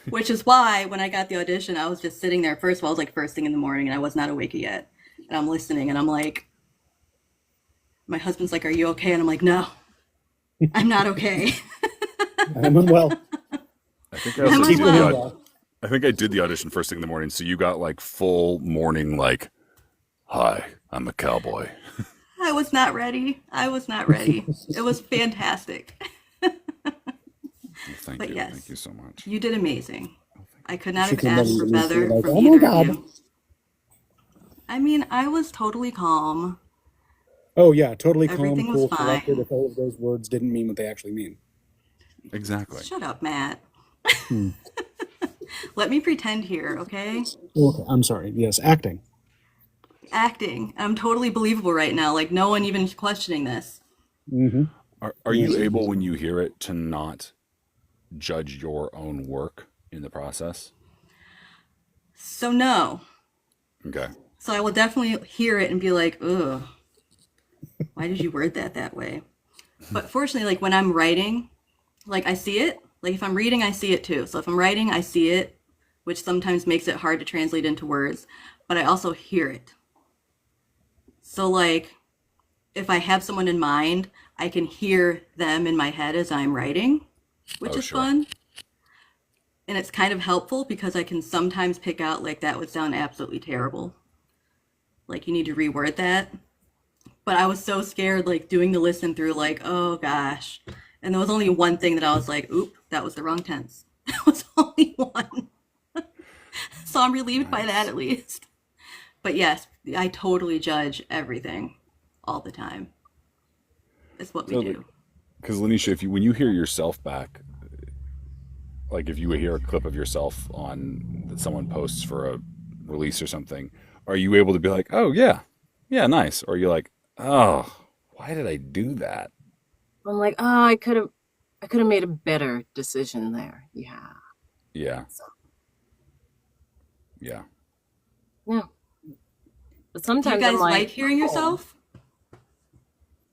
Which is why when I got the audition, I was just sitting there. First of all, it was like first thing in the morning, and I was not awake yet. And I'm listening, and I'm like, my husband's like, are you okay? And I'm like, no, I'm not okay. I'm unwell. I think I I'm also did unwell. I think I did the audition first thing in the morning, so you got like full morning, like, hi, I'm a cowboy. I was not ready. I was not ready. It was fantastic. Well, thank But you. yes, Thank you so much. you did amazing. I could not She have came over asked for to me and better like, from oh my either of God. you. I mean, I was totally calm. Oh yeah, totally calm, Everything was cool, collected. fine. If all of those words didn't mean what they actually mean. Exactly. Shut up, Matt. Hmm. Let me pretend here, okay? Okay, I'm sorry. Yes, acting. Acting. I'm totally believable right now. Like, no one even questioning this. Mm-hmm. Are Yes. you able, when you hear it, to not judge your own work in the process? So, no. Okay. So, I will definitely hear it and be like, ugh, why did you word that way? But fortunately, like, when I'm writing, like, I see it. Like, if I'm reading, I see it too. So, if I'm writing, I see it, which sometimes makes it hard to translate into words. But I also hear it. So, like, if I have someone in mind, I can hear them in my head as I'm writing, which Oh, is sure. fun. And it's kind of helpful because I can sometimes pick out, like, that would sound absolutely terrible. Like, you need to reword that. But I was so scared, like, doing the listen through, like, oh gosh. And there was only one thing that I was like, oop, that was the wrong tense. That was only one. So I'm relieved by that Nice. at least. But yes, I totally judge everything all the time. It's what we So, do. because Lanisha, when you hear yourself back, like if you hear a clip of yourself on that someone posts for a release or something, are you able to be like, oh yeah, yeah, nice, or are you like, oh, why did I do that? I'm like, oh, I could have made a better decision there. Yeah. Yeah, So, yeah. yeah. But Do you sometimes I'm guys like like, hearing oh, yourself?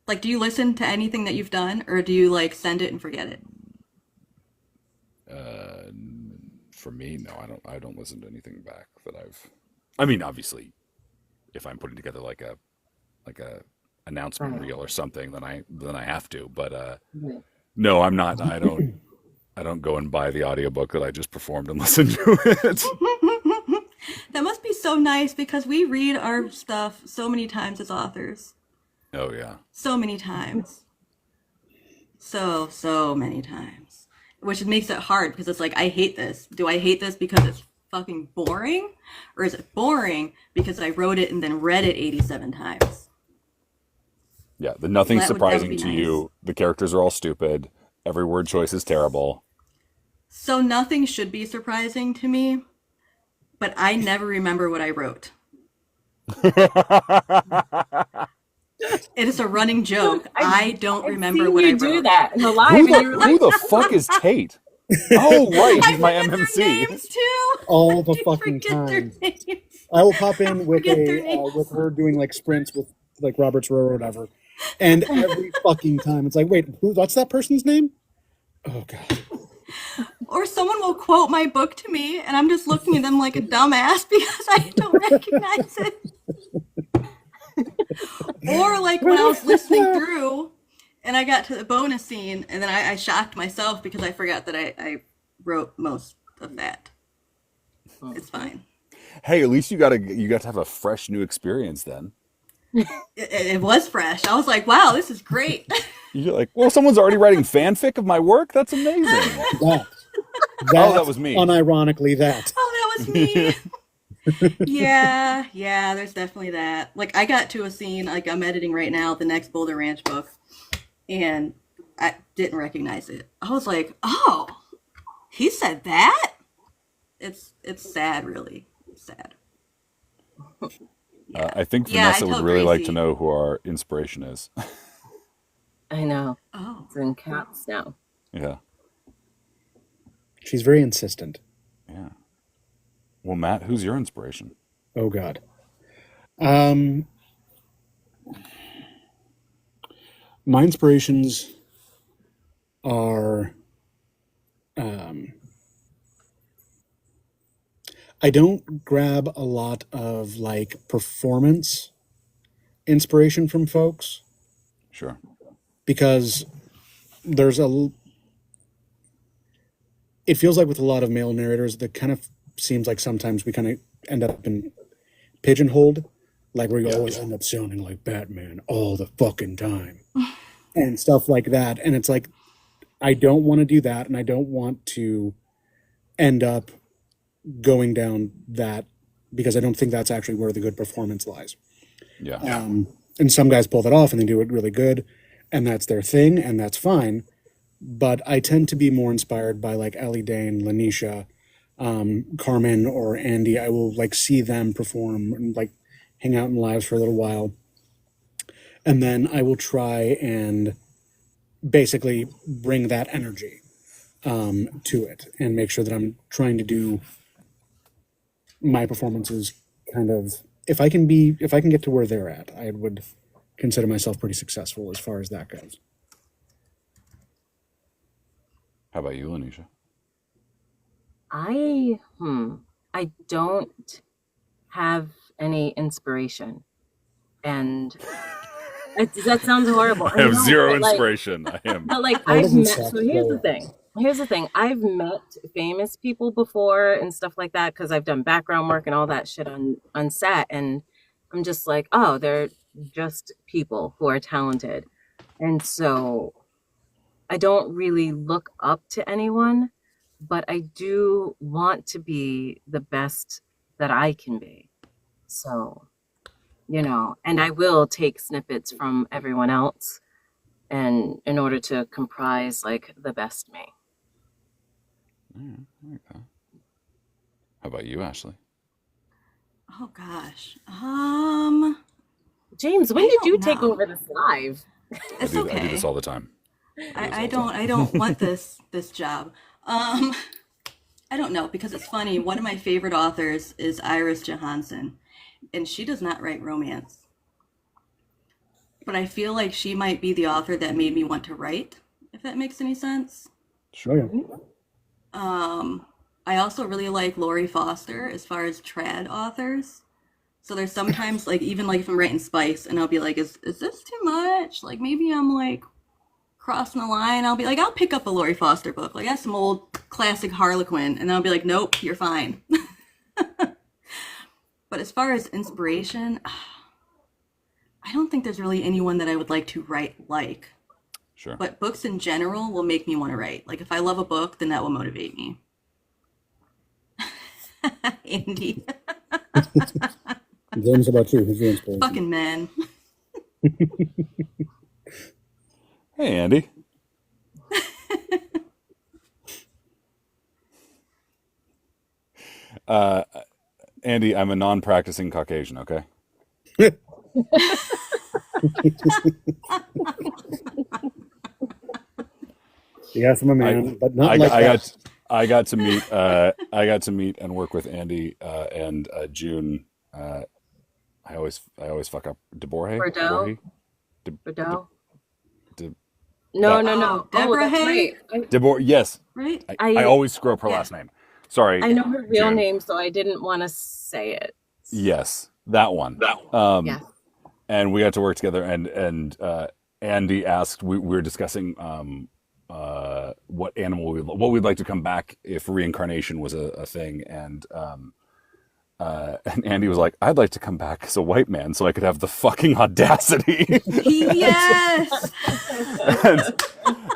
Like, do you listen to anything that you've done, or do you like send it and forget it? Uh, for me, no, I don't listen to anything back that I've. I mean, obviously, if I'm putting together like a announcement right. reel or something, then I have to. But Right. no, I'm not. I don't go and buy the audiobook that I just performed and listen to it. That must be so nice because we read our stuff so many times as authors. Oh yeah. So many times. So many times. Which makes it hard because it's like, I hate this. Do I hate this because it's fucking boring? Or is it boring because I wrote it and then read it 87 times? Yeah, So nothing's that would surprising be to nice. you. The characters are all stupid. Every word choice is terrible. So nothing should be surprising to me, but I never remember what I wrote. It is a running joke. I don't I've remember seen what I you do wrote. that in the live, and you were Who like, the fuck is Tate? Oh right, he's I my forget their MMC. names too. All I the do fucking forget their time. names. I will pop in I with forget their with names. her doing like sprints with like Robert's Row or whatever, and every fucking time it's like, wait, what's that person's name? Oh god. Or someone will quote my book to me, and I'm just looking at them like a dumbass because I don't recognize it. Or like when I was listening through, and I got to the bonus scene, and then I shocked myself because I forgot that I wrote most of that. It's fine. Hey, at least you got to have a fresh new experience then. It was fresh. I was like, wow, this is great. You're like, well, someone's already writing fanfic of my work. That's amazing. That Oh, that was me. unironically that. Oh, that was me. Yeah, there's definitely that. Like, I got to a scene, like, I'm editing right now, the next Boulder Ranch book, and I didn't recognize it. I was like, oh, he said that? It's sad, really. It's sad. Yeah. I think Yeah, I Vanessa would tell really like to Gracie. know who our inspiration is. I know. Oh. It's in caps now. Yeah. She's very insistent. Yeah. Well, Matt, who's your inspiration? Oh God. Um, my inspirations are um, I don't grab a lot of like performance inspiration from folks Sure. because there's it feels like with a lot of male narrators that kind of seems like sometimes we kind of end up in pigeonholed, like where you always end up sounding like Batman all the fucking time and stuff like that. And it's like, I don't want to do that. And I don't want to end up going down that because I don't think that's actually where the good performance lies. Yeah. And some guys pull that off and they do it really good and that's their thing and that's fine. But I tend to be more inspired by like Ellie Dane, Lanisha, Carmen or Andy. I will like see them perform and like hang out in lives for a little while. And then I will try and basically bring that energy to it and make sure that I'm trying to do my performances kind of if I can get to where they're at, I would consider myself pretty successful as far as that goes. How about you, Lanisha? I don't have any inspiration. And that sounds horrible. I have know, zero but, like, inspiration. I am. But like That I've doesn't met, suck. so here's the thing. Here's the thing. I've met famous people before and stuff like that because I've done background work and all that shit on set, and I'm just like, oh, they're just people who are talented, and so I don't really look up to anyone, but I do want to be the best that I can be. So, and I will take snippets from everyone else and in order to comprise like the best me. Okay. How about you, Ashley? Oh gosh. James, when I did don't you take know. over this live? It's I do okay. this all the time. I don't want this job. I don't know because it's funny. One of my favorite authors is Iris Johansen, and she does not write romance. But I feel like she might be the author that made me want to write, if that makes any sense. Oh, yeah. I also really like Lori Foster as far as trad authors. So there's sometimes like even like if I'm writing spice and I'll be like, is this too much? Like maybe I'm like crossing the line. I'll be like, I'll pick up a Lori Foster book. Like that's some old classic Harlequin, and I'll be like, nope, you're fine. But as far as inspiration, I don't think there's really anyone that I would like to write like. Sure. But books in general will make me want to write. Like if I love a book, then that will motivate me. Andy. James, how about you? Who's your inspiration? Fucking men. Hey, Andy. Andy, I'm a non-practicing Caucasian, okay? Yes, I'm a man, but not I like that. I got to meet and work with Andy and June. I always fuck up DeBorge. Bordeaux? De, Bordeaux? De, No, that- no, no. Deborah that's Hay? right. DeBorge. Yes, Right? I always screw up her Yeah. last name. Sorry. I know her real June. name, so I didn't want to say it. Yes, that one. Yes. And we got to work together. And Andy asked. We were discussing what animal what we'd like to come back if reincarnation was a thing. And Andy was like, I'd like to come back as a white man so I could have the fucking audacity. Yes.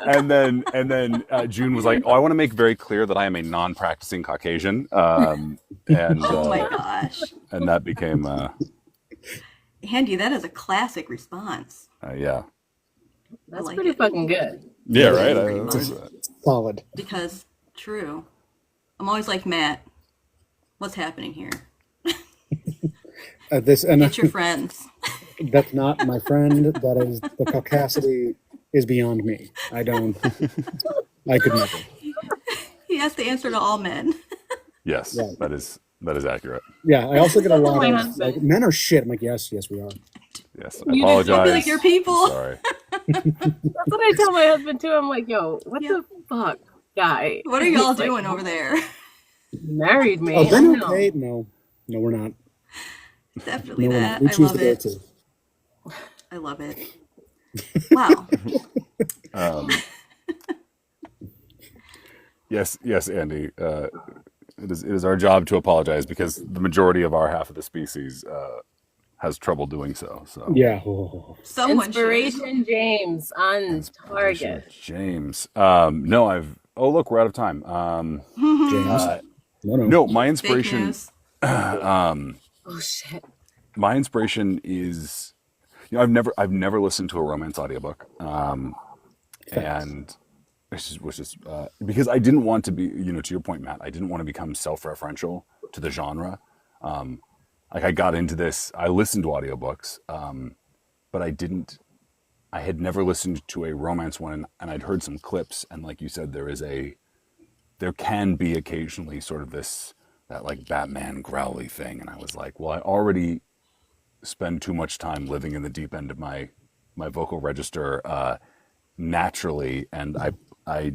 and then June was like, oh, I want to make very clear that I am a non-practicing Caucasian. And Oh my gosh. and that became Andy, that is a classic response. yeah. That's like pretty it. fucking good. Yeah, right. Pretty much. Solid. Because, true. I'm always like, Matt, what's happening here? This and Get your friends. that's not my friend. That is the caucasity is beyond me. I don't. I could never. He has to answer to all men. Yes, Right. that is accurate. Yeah, I also get a lot My of husband. like men are shit. I'm like, yes, we are. Yes, I You just Don't apologize. be like your people. Sorry. That's what I tell my husband too. I'm like, yo, what Yeah. the fuck, guy? What are y'all He's like, doing over there? married me. Oh, I then know. okay. No, we're not. Definitely No, we're that. not. We I choose love to go it. to. I love it. Wow. Um, yes, Andy. It is our job to apologize because the majority of our half of the species has trouble doing so. So Yeah. Oh. Someone should. Inspiration James on Inspiration target. James. No, Oh, look, we're out of time. James. No. No, my Fake inspiration. news. Oh shit. My inspiration is, I've never listened to a romance audiobook, and which is because I didn't want to be, to your point, Matt, I didn't want to become self-referential to the genre. Like I got into this, I listened to audiobooks, but I had never listened to a romance one, and I'd heard some clips, and like you said, there can be occasionally sort of that like Batman growly thing, and I was like, well, I already spend too much time living in the deep end of my vocal register naturally, and I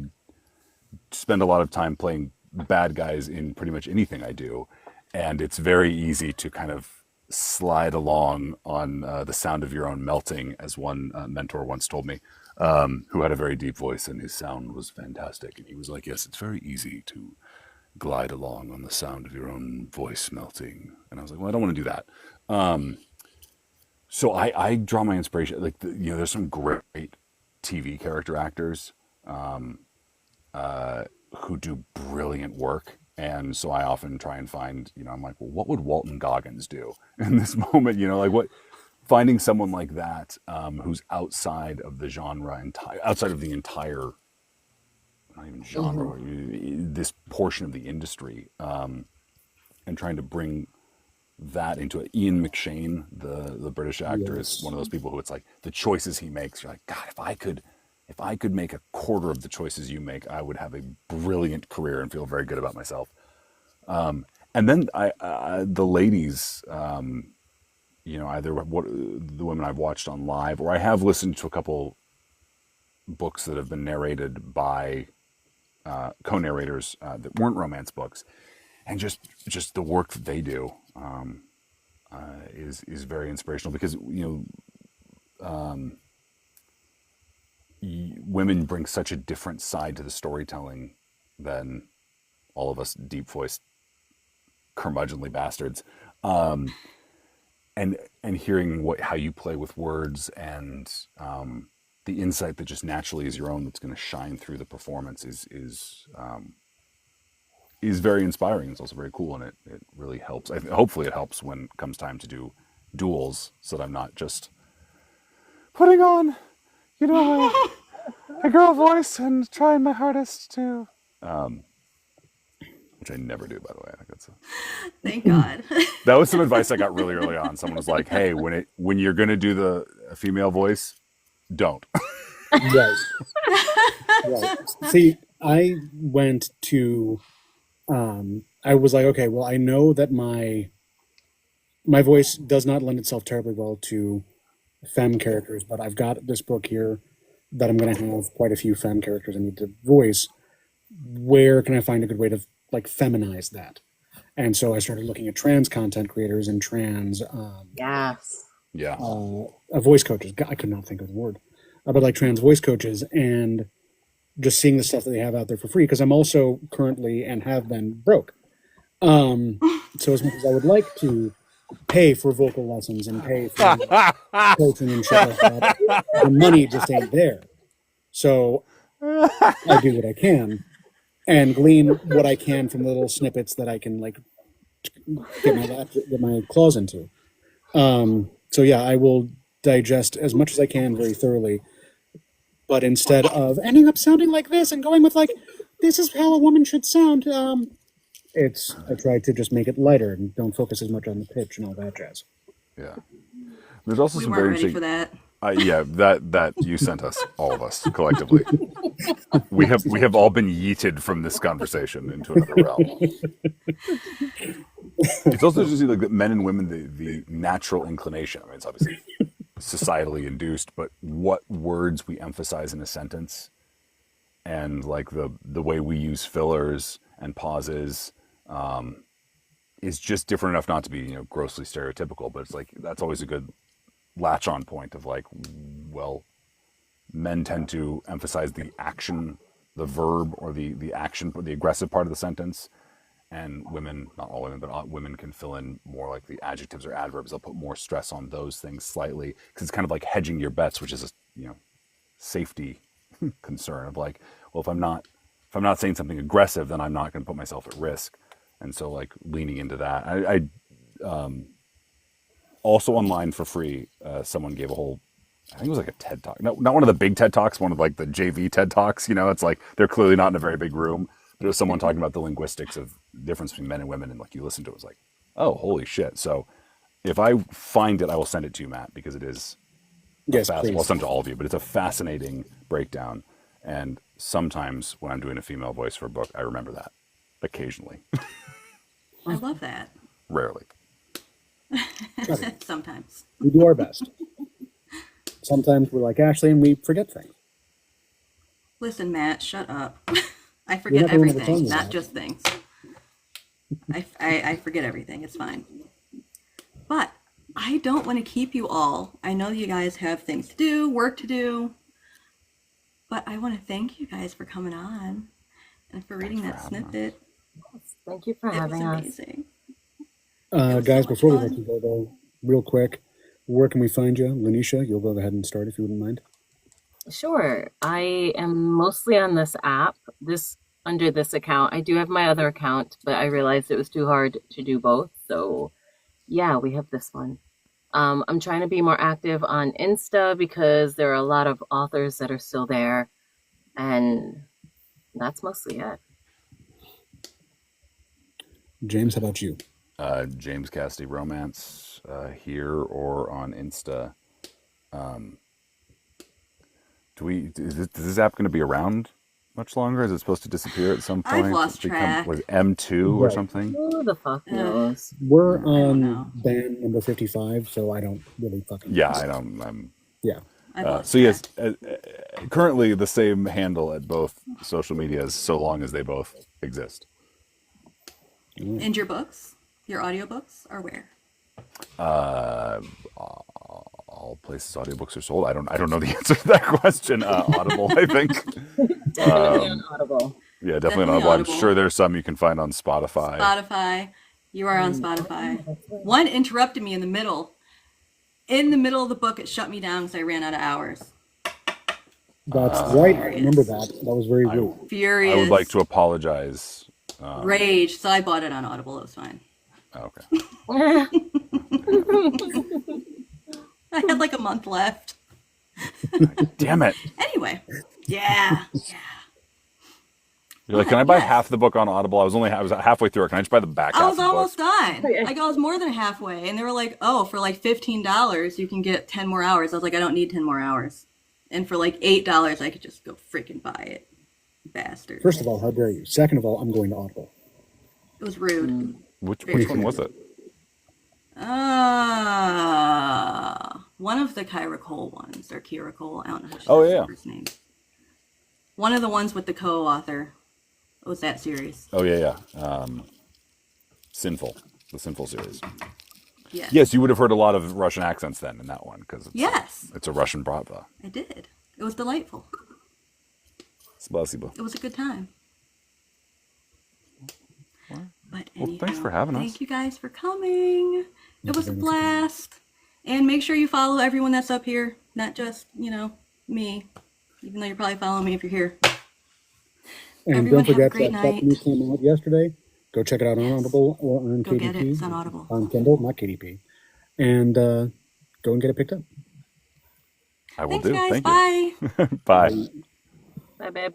spend a lot of time playing bad guys in pretty much anything I do, and it's very easy to kind of slide along on the sound of your own melting, as one mentor once told me, who had a very deep voice and his sound was fantastic, and he was like, yes, it's very easy to glide along on the sound of your own voice melting, and I was like, well, I don't want to do that. So I draw my inspiration, like, there's some great TV character actors who do brilliant work. And so I often try and find, I'm like, well, what would Walton Goggins do in this moment? Finding someone like that who's outside of the genre, outside of the entire, not even genre, this portion of the industry, and trying to bring that into it. Ian McShane, the British actor, is one of those people who it's like the choices he makes. You're like, God, if I could make a quarter of the choices you make, I would have a brilliant career and feel very good about myself. And then the ladies, either the women I've watched on live, or I have listened to a couple books that have been narrated by co-narrators that weren't romance books, and just the work that they do is very inspirational, because women bring such a different side to the storytelling than all of us deep-voiced curmudgeonly bastards, and hearing how you play with words, and the insight that just naturally is your own, that's going to shine through the performance, is very inspiring. It's also very cool, and it really helps. Hopefully it helps when it comes time to do duels, so that I'm not just putting on, a girl voice and trying my hardest to, which I never do, by the way. I think that's Thank God. that was some advice I got really early on. Someone was like, "Hey, when you're gonna do a female voice, don't." Right. Right. See, I went to. I was like, okay, well, I know that my voice does not lend itself terribly well to femme characters, but I've got this book here that I'm going to have quite a few femme characters I need to voice. Where can I find a good way to like feminize that? And so I started looking at trans content creators and trans Yes. Yeah. voice coaches. I could not think of the word, but like trans voice coaches, and just seeing the stuff that they have out there for free, because I'm also currently and have been broke. So as much as I would like to pay for vocal lessons and pay for coaching and shit like that, the money just ain't there. So I do what I can and glean what I can from the little snippets that I can like get my claws into. So yeah, I will digest as much as I can very thoroughly. But instead of ending up sounding like this and going with like, this is how a woman should sound, I try to just make it lighter and don't focus as much on the pitch and all that jazz. Yeah. There's also We some weren't very ready for interesting. that. Yeah, that you sent us, all of us collectively. We have all been yeeted from this conversation into another realm. It's also just like that men and women, the natural inclination. I mean, it's obviously societally induced, but what words we emphasize in a sentence, and like the way we use fillers and pauses, is just different enough not to be grossly stereotypical. But it's like that's always a good latch on point of like, well, men tend to emphasize the action, the verb, or the action, the aggressive part of the sentence, and women, not all women, but women can fill in more like the adjectives or adverbs. They'll put more stress on those things slightly because it's kind of like hedging your bets, which is a safety concern of like, well, if I'm not saying something aggressive, then I'm not going to put myself at risk. And so like leaning into that. I also online for free, someone gave a whole, I think it was like a TED Talk. No, not one of the big TED Talks, one of like the JV TED Talks. It's like they're clearly not in a very big room. But it was someone talking about the linguistics of difference between men and women, and like you listen to it, it's like, oh, holy shit. So if I find it, I will send it to you, Matt, because it is Yes, well, please. I'll send it to all of you, but it's a fascinating breakdown. And sometimes when I'm doing a female voice for a book, I remember that occasionally, I love that. rarely. Sometimes. We do our best. Sometimes we're like Ashley and we forget things. Listen, Matt, shut up. I You're forget not the one to tell everything, me not that. just things. I forget everything. It's fine. But I don't want to keep you all. I know you guys have things to do, work to do. But I want to thank you guys for coming on and for reading that snippet. Thank you for It was having us. amazing. It was Guys, so much before we fun. let you go, though, real quick, where can we find you? Lanisha, you'll go ahead and start if you wouldn't mind. Sure. I am mostly on this app, under this account. I do have my other account, but I realized it was too hard to do both. So yeah, we have this one. I'm trying to be more active on Insta because there are a lot of authors that are still there, and that's mostly it. James, how about you? James Cassidy Romance, here or on Insta. Is this app going to be around much longer? Is it supposed to disappear at some point? I've lost It's become, track. was it M2 or Right. something? Who the fuck knows? We're don't know. on band number 55, so I don't really fucking Yeah, know. I don't. Yeah. I've lost So yes, track. currently the same handle at both social medias, so long as they both exist. And your books? Your audiobooks are where? All places audiobooks are sold. I don't know the answer to that question. Audible, I think. Definitely on Audible. Yeah, definitely on Definitely Audible. I'm Audible. sure there's some you can find on Spotify. Spotify. You are on Spotify. One interrupted me in the middle. In the middle of the book, it shut me down because I ran out of hours. That's right. I remember that. That was very rude. Furious. I would like to apologize. Rage. So I bought it on Audible. It was fine. Okay. I had like a month left. Damn it. Anyway. Yeah. You're like, can I buy Yes. half the book on Audible? I was halfway through it. Can I just buy the back I half was of the book? almost done. Like I was more than halfway, and they were like, "Oh, for like $15, you can get 10 more hours." I was like, "I don't need 10 more hours." And for like $8, I could just go freaking buy it, bastard. First of all, how dare you? Second of all, I'm going to Audible. It was rude. Which Very one was it? One of the Kyra Cole ones, or Kira Cole. I don't know how she Oh, says yeah. her first name. One of the ones with the co-author. What was that series? Oh yeah. Sinful, the Sinful series. Yes. Yes, you would have heard a lot of Russian accents then in that one because Yes, it's a Russian Brava. I did. It was delightful. Spasibo. It was a good time. But Well, thanks for having us. Thank you guys for coming. It was a blast. And make sure you follow everyone that's up here, not just, me. Even though you're probably following me if you're here. And Everyone don't have a forget great that night. Bethany came out yesterday. Go check it out on Yes. Audible or on Go KDP. get it. It's on Audible. On Kindle, not KDP. And go and get it picked up. I will Thanks, do. guys. Thank Bye. you. Bye. Bye, babe.